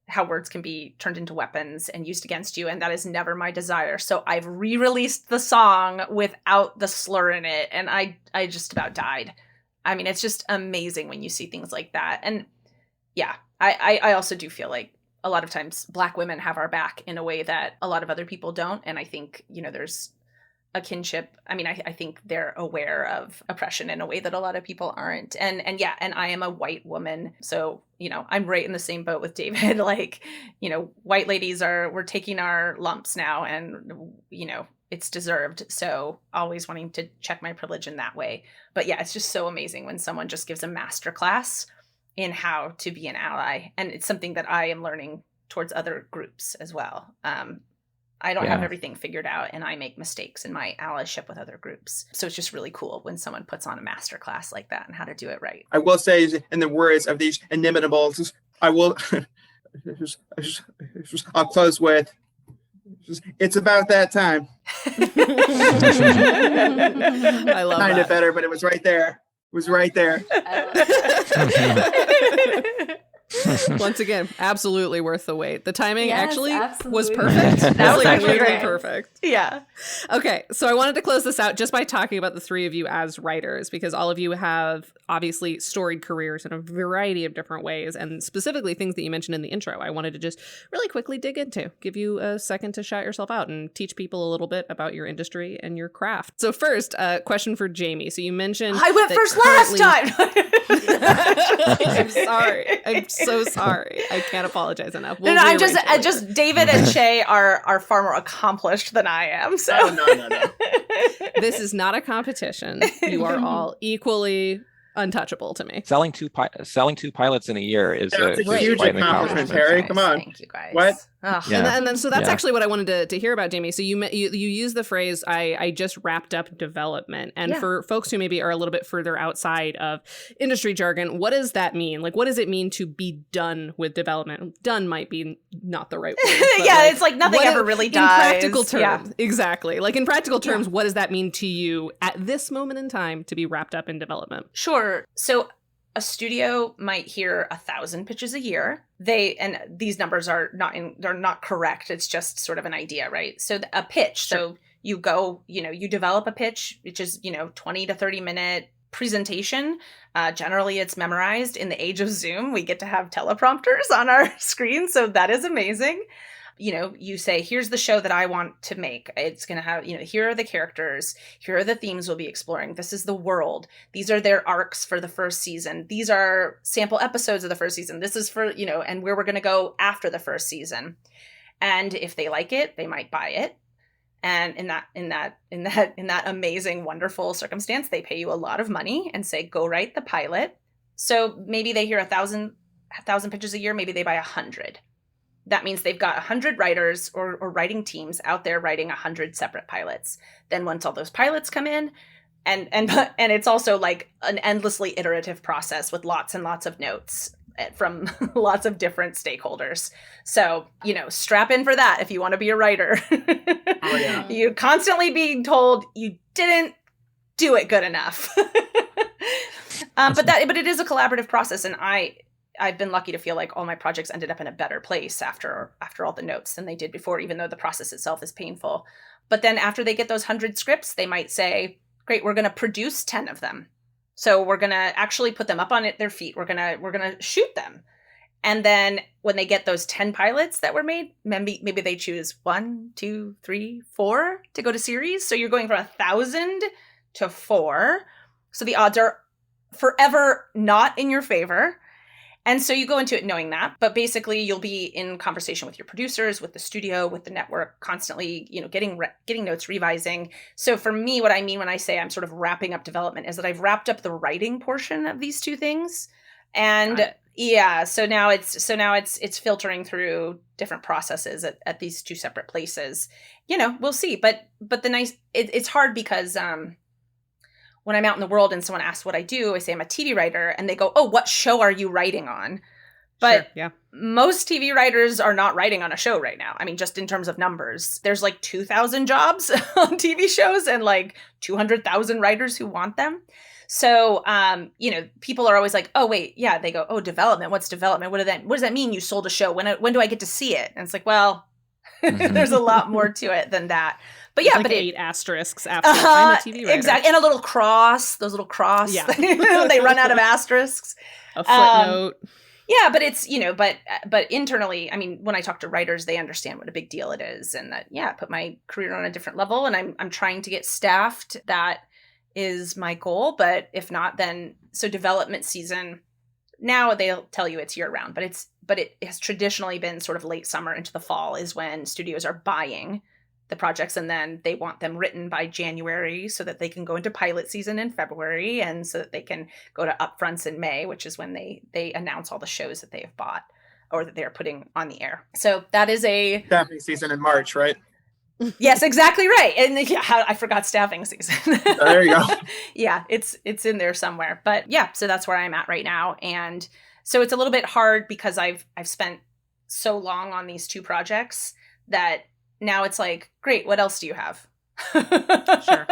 how words can be turned into weapons and used against you, and that is never my desire. So I've re-released the song without the slur in it, and I just about died. I mean, it's just amazing when you see things like that. And yeah, I also do feel like a lot of times Black women have our back in a way that a lot of other people don't, and I think there's a kinship. I mean, I think they're aware of oppression in a way that a lot of people aren't. And I am a white woman. So, I'm right in the same boat with David. Like, white ladies we're taking our lumps now, and, it's deserved. So always wanting to check my privilege in that way. But yeah, it's just so amazing when someone just gives a masterclass in how to be an ally. And it's something that I am learning towards other groups as well. I don't have everything figured out, and I make mistakes in my allyship with other groups. So it's just really cool when someone puts on a masterclass like that and how to do it right. I will say, in the words of these inimitables, I'll close with, It's about that time. I love Kind that. of better, but it was right there. It was right there. Once again, absolutely worth the wait. The timing Yes, actually was absolutely. perfect. That was Like, actually literally great. perfect. Yeah. Okay, so I wanted to close this out just by talking about the three of you as writers, because all of you have obviously storied careers in a variety of different ways, and specifically things that you mentioned in the intro. I wanted to just really quickly dig into, give you a second to shout yourself out and teach people a little bit about your industry and your craft. So first, a question for Jamey. So you mentioned I went that first currently- last time. I'm sorry. I'm so sorry. I can't apologize enough. We'll I'm rearrange it later. just David and Shay are far more accomplished than I am. So Oh, no. This is not a competition. You are all equally untouchable to me. Selling two pilots in a year is That's a is huge quite an accomplishment, accomplishment. Harry. Come on. Thank you guys. What? Ugh. Yeah. And then so that's Yeah. actually what I wanted to hear about, Jamey. So you use the phrase I just wrapped up development, and Yeah. for folks who maybe are a little bit further outside of industry jargon, what does that mean? Like, what does it mean to be done with development? Done might be not the right word. But Yeah, it's like nothing what ever really in dies. practical Yeah. terms. Exactly. Like in practical terms, what does that mean to you at this moment in time to be wrapped up in development? Sure. So a studio might hear 1,000 pitches a year. And these numbers they're not correct. It's just sort of an idea, right? So a pitch. Sure. So you go, you develop a pitch, which is, 20 to 30 minute presentation. Generally it's memorized. In the age of Zoom, we get to have teleprompters on our screen. So that is amazing. You say, here's the show that I want to make. It's going to have, here are the characters. Here are the themes we'll be exploring. This is the world. These are their arcs for the first season. These are sample episodes of the first season. This is for, and where we're going to go after the first season. And if they like it, they might buy it. And in that amazing, wonderful circumstance, they pay you a lot of money and say, go write the pilot. So maybe they hear 1,000 pitches a year. Maybe they buy 100. That means they've got 100 writers or writing teams out there writing 100 separate pilots. Then once all those pilots come in, and it's also like an endlessly iterative process with lots and lots of notes from lots of different stakeholders. So, strap in for that if you want to be a writer. Oh, yeah. You're constantly being told you didn't do it good enough. But it is a collaborative process, and I've been lucky to feel like all my projects ended up in a better place after all the notes than they did before, even though the process itself is painful. But then after they get those 100 scripts, they might say, great, we're going to produce 10 of them. So we're going to actually put them up on their feet. We're going to shoot them. And then when they get those 10 pilots that were made, maybe they choose 1, 2, 3, 4 to go to series. So you're going from 1,000 to 4. So the odds are forever not in your favor. And so you go into it knowing that, but basically you'll be in conversation with your producers, with the studio, with the network, constantly, getting notes, revising. So for me, what I mean when I say I'm sort of wrapping up development is that I've wrapped up the writing portion of these two things. And yeah, so now it's filtering through different processes at these two separate places. We'll see. But it's hard because when I'm out in the world and someone asks what I do, I say I'm a TV writer, and they go, oh, what show are you writing on? But Sure, yeah. Most TV writers are not writing on a show right now. I mean, just in terms of numbers, there's like 2,000 jobs on TV shows and like 200,000 writers who want them. So, people are always like, oh, wait, yeah. They go, oh, development. What's development? What does that mean? You sold a show. When do I get to see it? And it's like, well, there's a lot more to it than that. But yeah, Like but 8 asterisks after I'm a TV writer. Exactly. And a little cross, those little cross. Yeah. They run out of asterisks. A footnote. Yeah, but it's, but internally, I mean, when I talk to writers, they understand what a big deal it is, and that, yeah, put my career on a different level, and I'm trying to get staffed. That is my goal. But if not, then so development season, now they'll tell you it's year round, but it has traditionally been sort of late summer into the fall is when studios are buying the projects, and then they want them written by January so that they can go into pilot season in February, and so that they can go to upfronts in May, which is when they announce all the shows that they have bought or that they're putting on the air. So that is a Staffing season in March, right? yes, exactly right. And yeah, I forgot staffing season. There you go. Yeah, it's in there somewhere. But yeah, so that's where I'm at right now. And so it's a little bit hard because I've spent so long on these two projects that now it's like, great, what else do you have? Sure.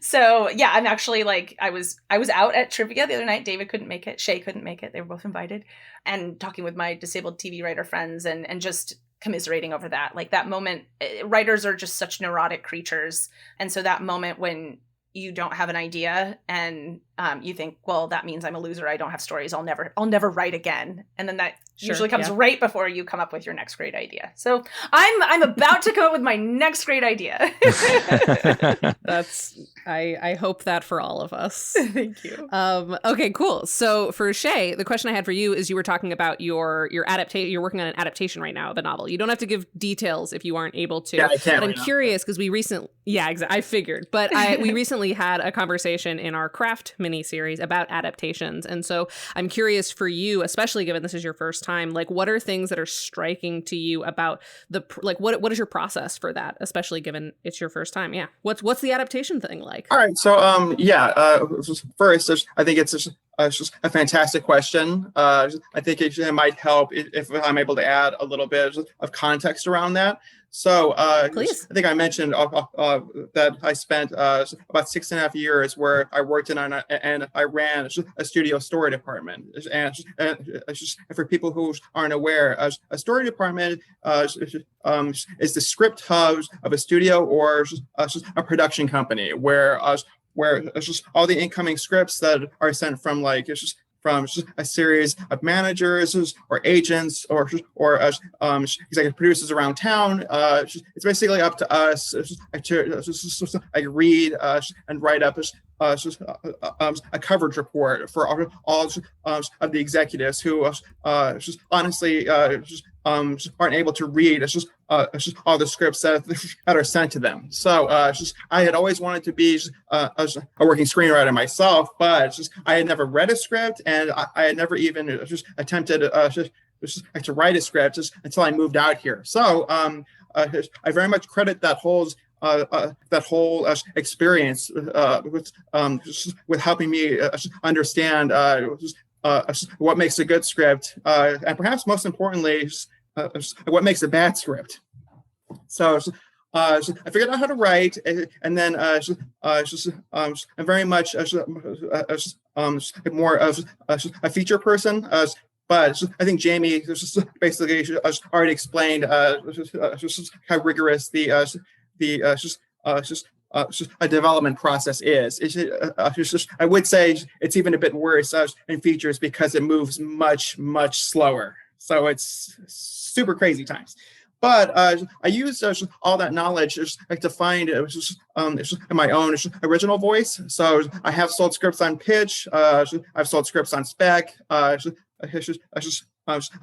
So yeah, I'm actually like, I was out at trivia the other night. David couldn't make it. Shay couldn't make it. They were both invited, and talking with my disabled TV writer friends and just commiserating over that. Like that moment, writers are just such neurotic creatures. And so that moment when you don't have an idea and you think, well, that means I'm a loser. I don't have stories. I'll never write again. And then that usually comes right before you come up with your next great idea. So I'm about to come up with my next great idea. I hope that for all of us. Thank you. Okay, cool. So for Shay, the question I had for you is, you were talking about your adaptation. You're working on an adaptation right now of a novel. You don't have to give details if you aren't able to. Yeah, I can't. But I'm curious because we recently, I figured, but we recently had a conversation in our craft mini series about adaptations, and so I'm curious for you, especially given this is your first time, like what are things that are striking to you about what is your process for that, especially given it's your first time? Yeah, what's the adaptation thing like? All right, so first, I think it's just a fantastic question. I think it might help if I'm able to add a little bit of context around that. So Please. I think I mentioned that I spent about 6.5 years where I worked and I ran a studio story department. And for people who aren't aware, a story department is the script hub of a studio or a production company where it's just all the incoming scripts that are sent from from a series of managers or agents or executive producers around town. It's basically up to us to read and write up a coverage report for all of the executives who honestly aren't able to read all the scripts that are sent to them. So I had always wanted to be a working screenwriter myself, but I had never read a script, and I had never even attempted to write a script until I moved out here. So I very much credit that whole experience with helping me understand what makes a good script, and perhaps most importantly, what makes a bad script. So I figured out how to write, and then I'm very much more of a feature person. But I think Jamey basically already explained how rigorous a development process is. I would say it's even a bit worse in features because it moves much slower. So it's super crazy times. But I used all that knowledge to find my own original voice. So I have sold scripts on pitch. I've sold scripts on spec. I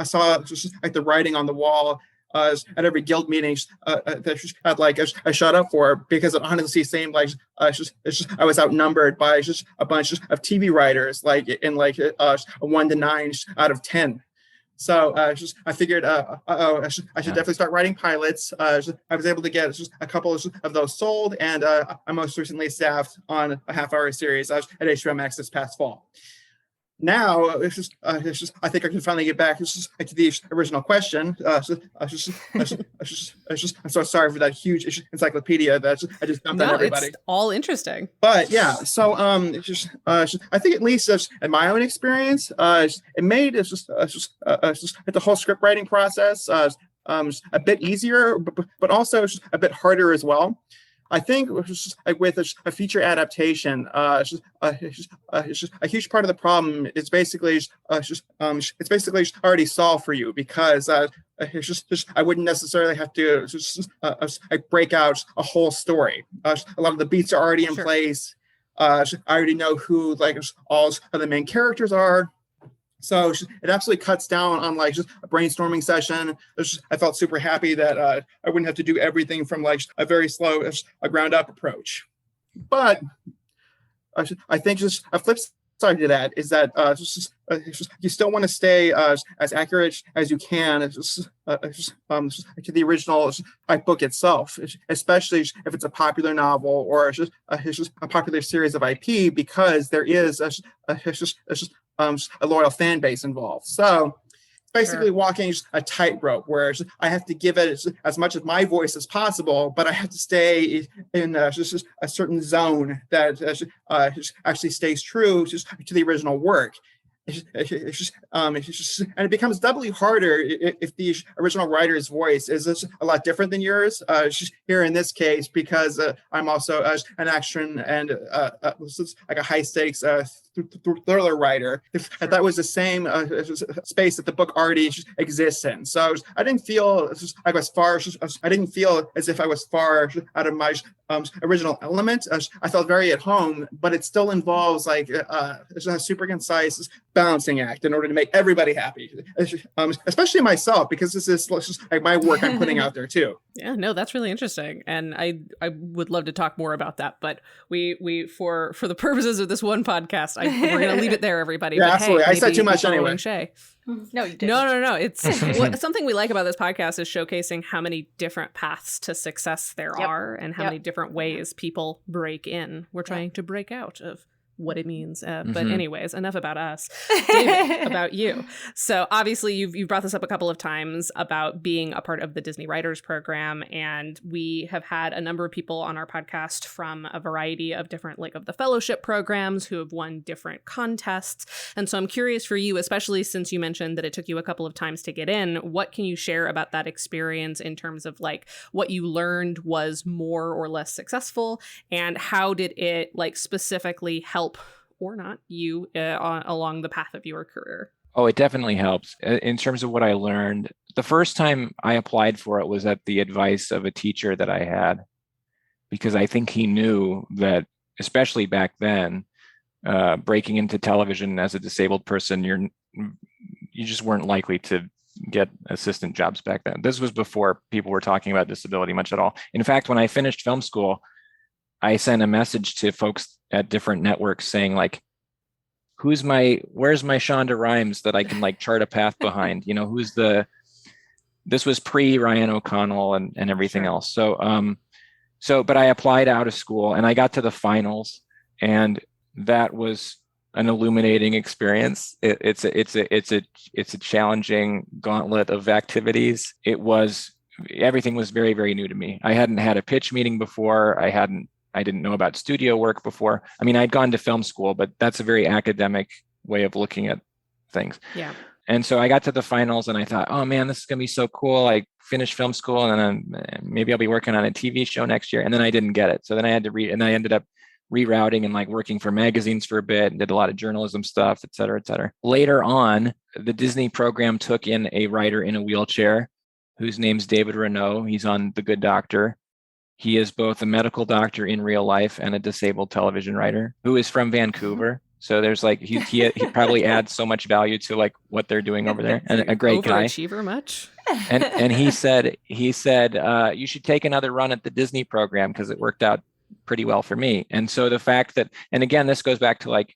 saw the writing on the wall at every guild meeting that I showed up for, because it honestly seemed like I was outnumbered by a bunch of TV writers, in a 1 to 9 out of 10. So I figured I should definitely start writing pilots. I was able to get a couple of those sold, and I most recently staffed on a half-hour series at HBO Max this past fall. Now I think I can finally get back to the original question. I'm so sorry for that huge encyclopedia that I just dumped on everybody. It's all interesting. But yeah, so I think at least in my own experience, it made the whole script writing process a bit easier, but also a bit harder as well. I think with a feature adaptation, a huge part of the problem is basically already solved for you, because I wouldn't necessarily have to break out a whole story. A lot of the beats are already in place. I already know who all of the main characters are. So it absolutely cuts down on just a brainstorming session. I felt super happy that I wouldn't have to do everything from a very slow, a ground up approach. But I think just a flip side to that is that you still want to stay as accurate as you can to the original book itself, especially if it's a popular novel or a popular series of IP, because there is a loyal fan base involved. So basically walking a tightrope where I have to give it as much of my voice as possible, but I have to stay in just a certain zone that actually stays true to the original work. And it becomes doubly harder if the original writer's voice is a lot different than yours. Here in this case, because I'm also an action and like a high stakes thriller writer. If that was the same space that the book already exists in, so I didn't feel I was far. I didn't feel as if I was far out of my original element. I felt very at home, but it still involves like a super concise balancing act in order to make everybody happy, especially myself, because this is just like my work I'm putting out there too. Yeah, no, that's really interesting, and I would love to talk more about that, but we for the purposes of this one podcast, we're gonna leave it there, everybody. Yeah, but absolutely. Hey, I said too much anyway. Shay. No, you didn't. No. It's something we like about this podcast is showcasing how many different paths to success there are, and how many different ways people break in. We're trying to break out of what it means. But anyways, enough about us. David, about you. So obviously you've brought this up a couple of times about being a part of the Disney Writers Program. And we have had a number of people on our podcast from a variety of different, like of the fellowship programs who have won different contests. And so I'm curious for you, especially since you mentioned that it took you a couple of times to get in, what can you share about that experience in terms of like what you learned was more or less successful, and how did it like specifically help or not you along the path of your career? Oh, it definitely helps. In terms of what I learned, the first time I applied for it was at the advice of a teacher that I had, because I think he knew that, especially back then, breaking into television as a disabled person, you just weren't likely to get assistant jobs back then. This was before people were talking about disability much at all. In fact, when I finished film school, I sent a message to folks at different networks saying like, where's my Shonda Rhimes that I can like chart a path behind? You know, this was pre Ryan O'Connell and everything else. So, but I applied out of school and I got to the finals, and that was an illuminating experience. It's a challenging gauntlet of activities. Everything was very, very new to me. I hadn't had a pitch meeting before. I didn't know about studio work before. I mean, I'd gone to film school, but that's a very academic way of looking at things. Yeah. And so I got to the finals and I thought, oh man, this is going to be so cool. I finished film school and then maybe I'll be working on a TV show next year. And then I didn't get it. So then I had to and I ended up rerouting and like working for magazines for a bit and did a lot of journalism stuff, et cetera, et cetera. Later on, the Disney program took in a writer in a wheelchair whose name's David Renault. He's on The Good Doctor. He is both a medical doctor in real life and a disabled television writer who is from Vancouver. So there's like, he probably adds so much value to like what they're doing over there, and a great guy. Overachiever much? And he said, you should take another run at the Disney program because it worked out pretty well for me. And so the fact that, and again, this goes back to like,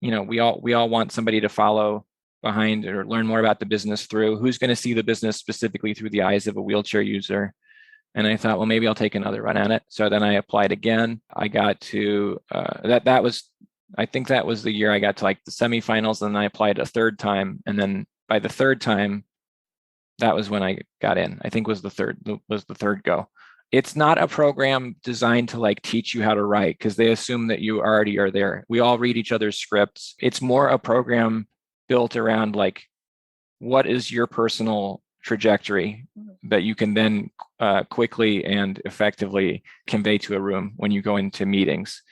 you know, we all want somebody to follow behind or learn more about the business through, who's going to see the business specifically through the eyes of a wheelchair user. And I thought, well, maybe I'll take another run at it. So then I applied again. I got to I think that was the year I got to like the semifinals, and then I applied a third time. And then by the third time, that was when I got in. I think was the third go. It's not a program designed to like teach you how to write, because they assume that you already are there. We all read each other's scripts. It's more a program built around like, what is your personal trajectory that you can then quickly and effectively convey to a room when you go into meetings.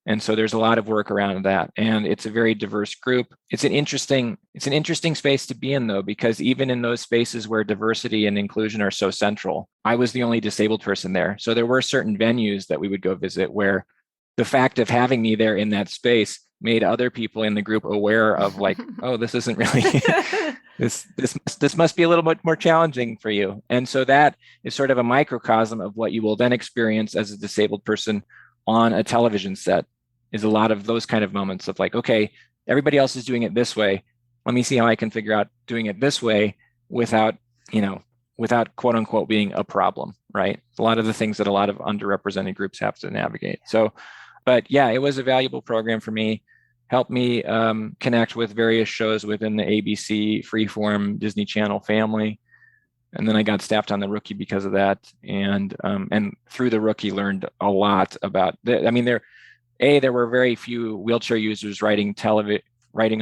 And so there's a lot of work around that. And it's a very diverse group. It's an interesting space to be in, though, because even in those spaces where diversity and inclusion are so central, I was the only disabled person there. So there were certain venues that we would go visit where the fact of having me there in that space made other people in the group aware of like, oh, this isn't really this must be a little bit more challenging for you. And so that is sort of a microcosm of what you will then experience as a disabled person on a television set, is a lot of those kind of moments of like, okay, everybody else is doing it this way. Let me see how I can figure out doing it this way without quote unquote being a problem, right? A lot of the things that a lot of underrepresented groups have to navigate. So, but yeah, it was a valuable program for me. helped me connect with various shows within the ABC, Freeform, Disney Channel family. And then I got staffed on The Rookie because of that. And through The Rookie learned a lot about, there were very few wheelchair users writing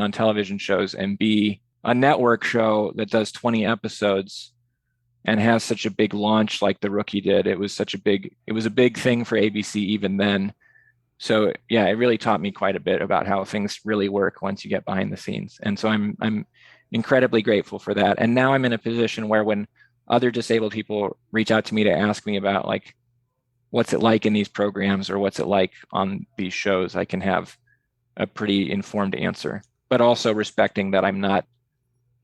on television shows, and B, a network show that does 20 episodes and has such a big launch like The Rookie did. It was a big thing for ABC even then. So yeah, it really taught me quite a bit about how things really work once you get behind the scenes. And so I'm incredibly grateful for that. And now I'm in a position where when other disabled people reach out to me to ask me about like, what's it like in these programs or what's it like on these shows, I can have a pretty informed answer, but also respecting that I'm not,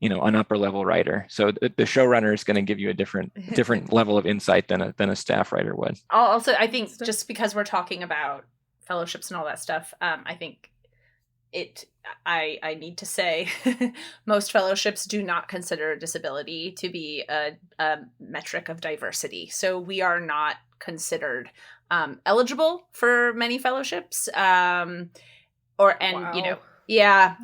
an upper level writer. So the showrunner is going to give you a different level of insight than a staff writer would. Also, I think just because we're talking about fellowships and all that stuff, I think I need to say most fellowships do not consider disability to be a metric of diversity. So we are not considered eligible for many fellowships. Wow. Yeah.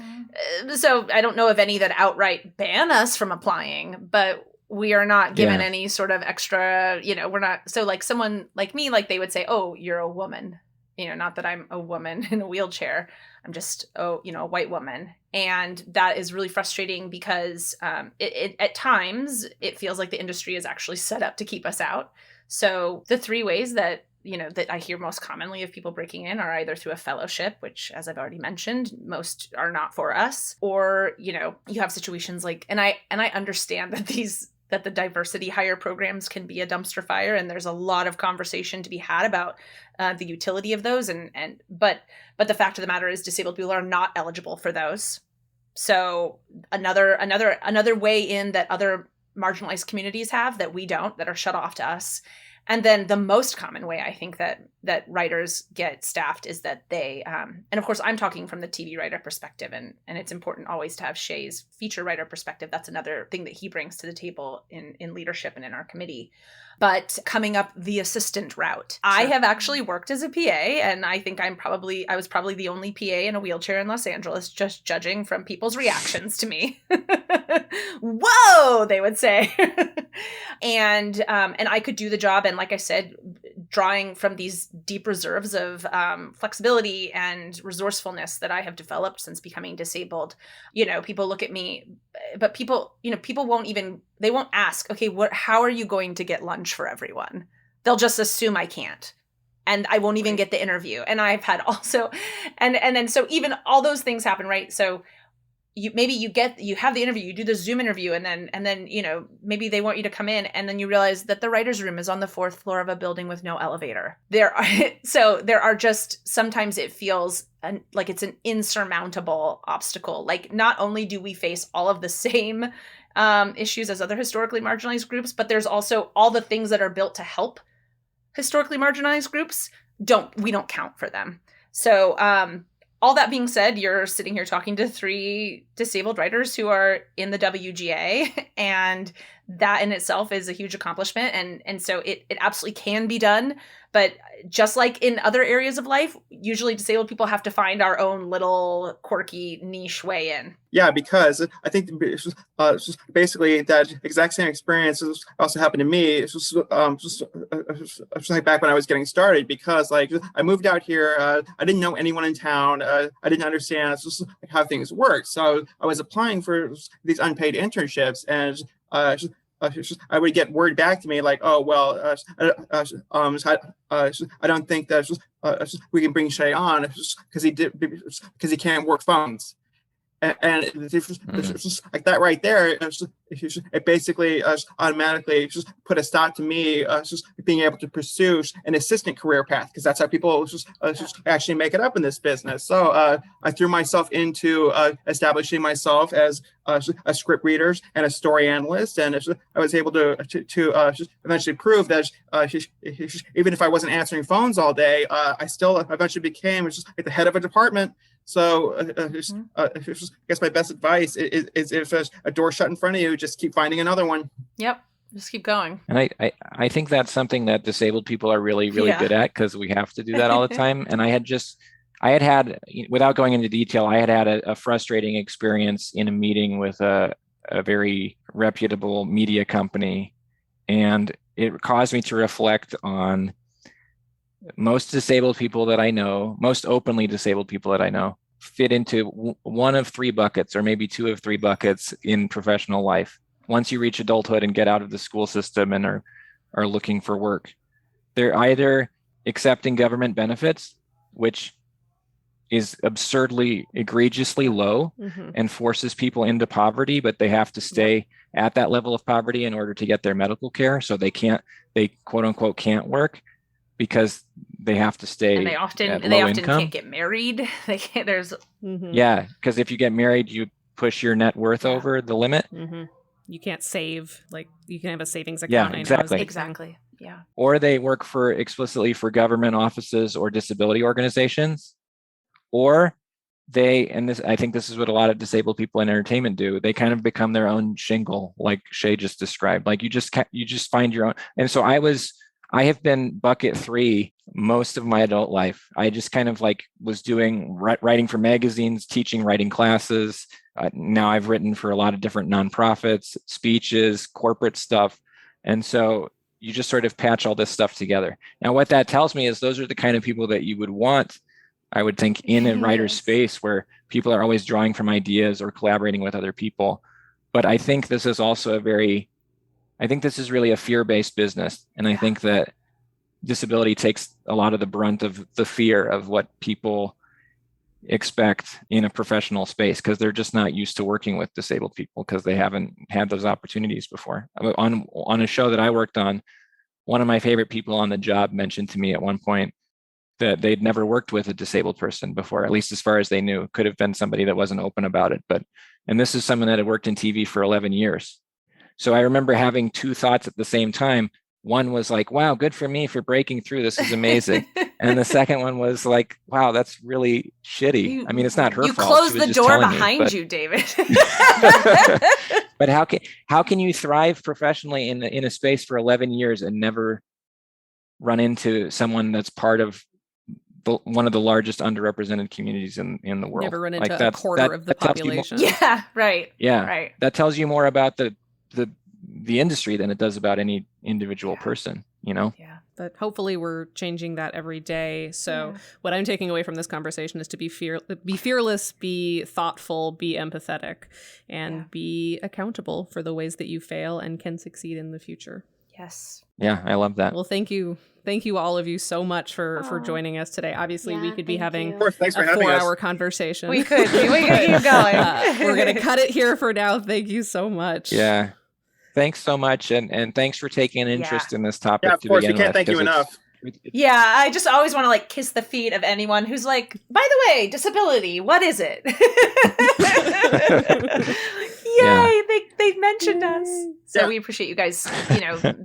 So I don't know of any that outright ban us from applying, but we are not given any sort of extra, we're not. So like someone like me, like they would say, oh, you're a woman, not that I'm a woman in a wheelchair. I'm just, a white woman. And that is really frustrating because it at times it feels like the industry is actually set up to keep us out. So the three ways that that I hear most commonly of people breaking in are either through a fellowship, which, as I've already mentioned, most are not for us, or, you have situations like, and I understand that the diversity hire programs can be a dumpster fire, and there's a lot of conversation to be had about the utility of those, but the fact of the matter is disabled people are not eligible for those. So another way in that other marginalized communities have that we don't, that are shut off to us. And then the most common way I think that writers get staffed is that they, and of course I'm talking from the TV writer perspective, and it's important always to have Shay's feature writer perspective. That's another thing that he brings to the table in leadership and in our committee. But coming up the assistant route, sure. I have actually worked as a PA, and I think I was probably the only PA in a wheelchair in Los Angeles, just judging from people's reactions to me. Whoa, they would say. And I could do the job. And like I said, drawing from these deep reserves of flexibility and resourcefulness that I have developed since becoming disabled, people look at me, but people won't ask, okay, how are you going to get lunch for everyone? They'll just assume I can't. And I won't even get the interview. And I've had also, and then so even all those things happen, right? So you have the interview, you do the Zoom interview, and then maybe they want you to come in, and then you realize that the writer's room is on the 4th floor of a building with no elevator. There are just, sometimes it feels like it's an insurmountable obstacle. Like, not only do we face all of the same issues as other historically marginalized groups, but there's also all the things that are built to help historically marginalized groups. We don't count for them. So all that being said, you're sitting here talking to 3 disabled writers who are in the WGA, and that in itself is a huge accomplishment. And so it absolutely can be done. But just like in other areas of life, usually disabled people have to find our own little quirky niche way in. Yeah, because I think basically that exact same experience also happened to me. It's just like back when I was getting started, because like I moved out here, I didn't know anyone in town. I didn't understand how things work. So I was applying for these unpaid internships, and I would get word back to me like, oh, well, I don't think that we can bring Shay on because he can't work phones. And it's just like that right there. It basically automatically just put a stop to me just being able to pursue an assistant career path, because that's how people just actually make it up in this business. So I threw myself into establishing myself as a script reader and a story analyst, and I was able to eventually prove that even if I wasn't answering phones all day, I still eventually became just like the head of a department. So I guess my best advice is if there's a door shut in front of you, just keep finding another one. Yep. Just keep going. And I think that's something that disabled people are really, really good at, because we have to do that all the time. And I had just without going into detail, I had a frustrating experience in a meeting with a very reputable media company. And it caused me to reflect on most disabled people that I know, most openly disabled people that I know, fit into one of three buckets, or maybe two of three buckets in professional life. Once you reach adulthood and get out of the school system and are looking for work, they're either accepting government benefits, which is absurdly, egregiously low and forces people into poverty, but they have to stay at that level of poverty in order to get their medical care. So they quote unquote can't work because they have to stay. And they often income. can't get married. They can't. Yeah, because if you get married, you push your net worth over the limit. You can't save, like you can have a savings account. Yeah, exactly. Yeah. Or they work explicitly for government offices or disability organizations, or I think this is what a lot of disabled people in entertainment do. They kind of become their own shingle, like Shay just described. Like you just find your own. And so I have been bucket 3 most of my adult life. I just kind of like was doing writing for magazines, teaching writing classes. Now I've written for a lot of different nonprofits, speeches, corporate stuff. And so you just sort of patch all this stuff together. Now, what that tells me is those are the kind of people that you would want, I would think, in a writer's space where people are always drawing from ideas or collaborating with other people. But I think this is also this is really a fear-based business. And I think that disability takes a lot of the brunt of the fear of what people expect in a professional space, because they're just not used to working with disabled people because they haven't had those opportunities before. On a show that I worked on, one of my favorite people on the job mentioned to me at one point that they'd never worked with a disabled person before, at least as far as they knew. Could have been somebody that wasn't open about it. And this is someone that had worked in TV for 11 years. So I remember having two thoughts at the same time. One was like, wow, good for me for breaking through. This is amazing. And the second one was like, wow, that's really shitty. I mean, it's not her fault. You closed the door behind you, David. But how can you thrive professionally in a space for 11 years and never run into someone that's part of one of the largest underrepresented communities in the world? Never run into a quarter of the population. Yeah, right. Yeah, right. That tells you more about the industry than it does about any individual person, Yeah. But hopefully we're changing that every day. So what I'm taking away from this conversation is to be fearless, be thoughtful, be empathetic, and be accountable for the ways that you fail and can succeed in the future. Yes. Yeah, I love that. Well, thank you. Thank you, all of you, so much for joining us today. Obviously, we could be having a 4-hour conversation. We could keep going. We're going to cut it here for now. Thank you so much. Yeah. Thanks so much. And thanks for taking an interest in this topic. Yeah, of course. We can't thank you enough. Yeah, I just always want to like kiss the feet of anyone who's like, by the way, disability, what is it? Yay, they mentioned us. So we appreciate you guys,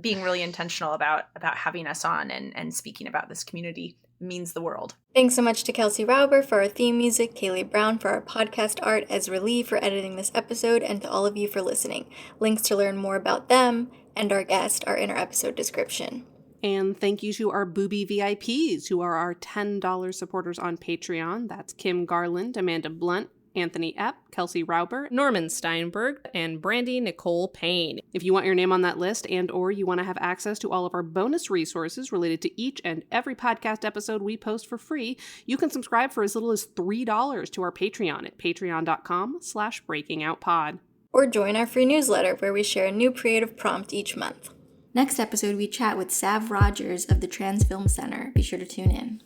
being really intentional about having us on and speaking about this community. It means the world. Thanks so much to Kelsey Rauber for our theme music, Kaylee Brown for our podcast art, Ezra Lee for editing this episode, and to all of you for listening. Links to learn more about them and our guest are in our episode description. And thank you to our Booby VIPs, who are our $10 supporters on Patreon. That's Kim Garland, Amanda Blunt, Anthony Epp, Kelsey Rauber, Norman Steinberg, and Brandy Nicole Payne. If you want your name on that list or you want to have access to all of our bonus resources related to each and every podcast episode we post for free, you can subscribe for as little as $3 to our Patreon at patreon.com/breakingoutpod. Or join our free newsletter where we share a new creative prompt each month. Next episode, we chat with Sav Rogers of the Trans Film Center. Be sure to tune in.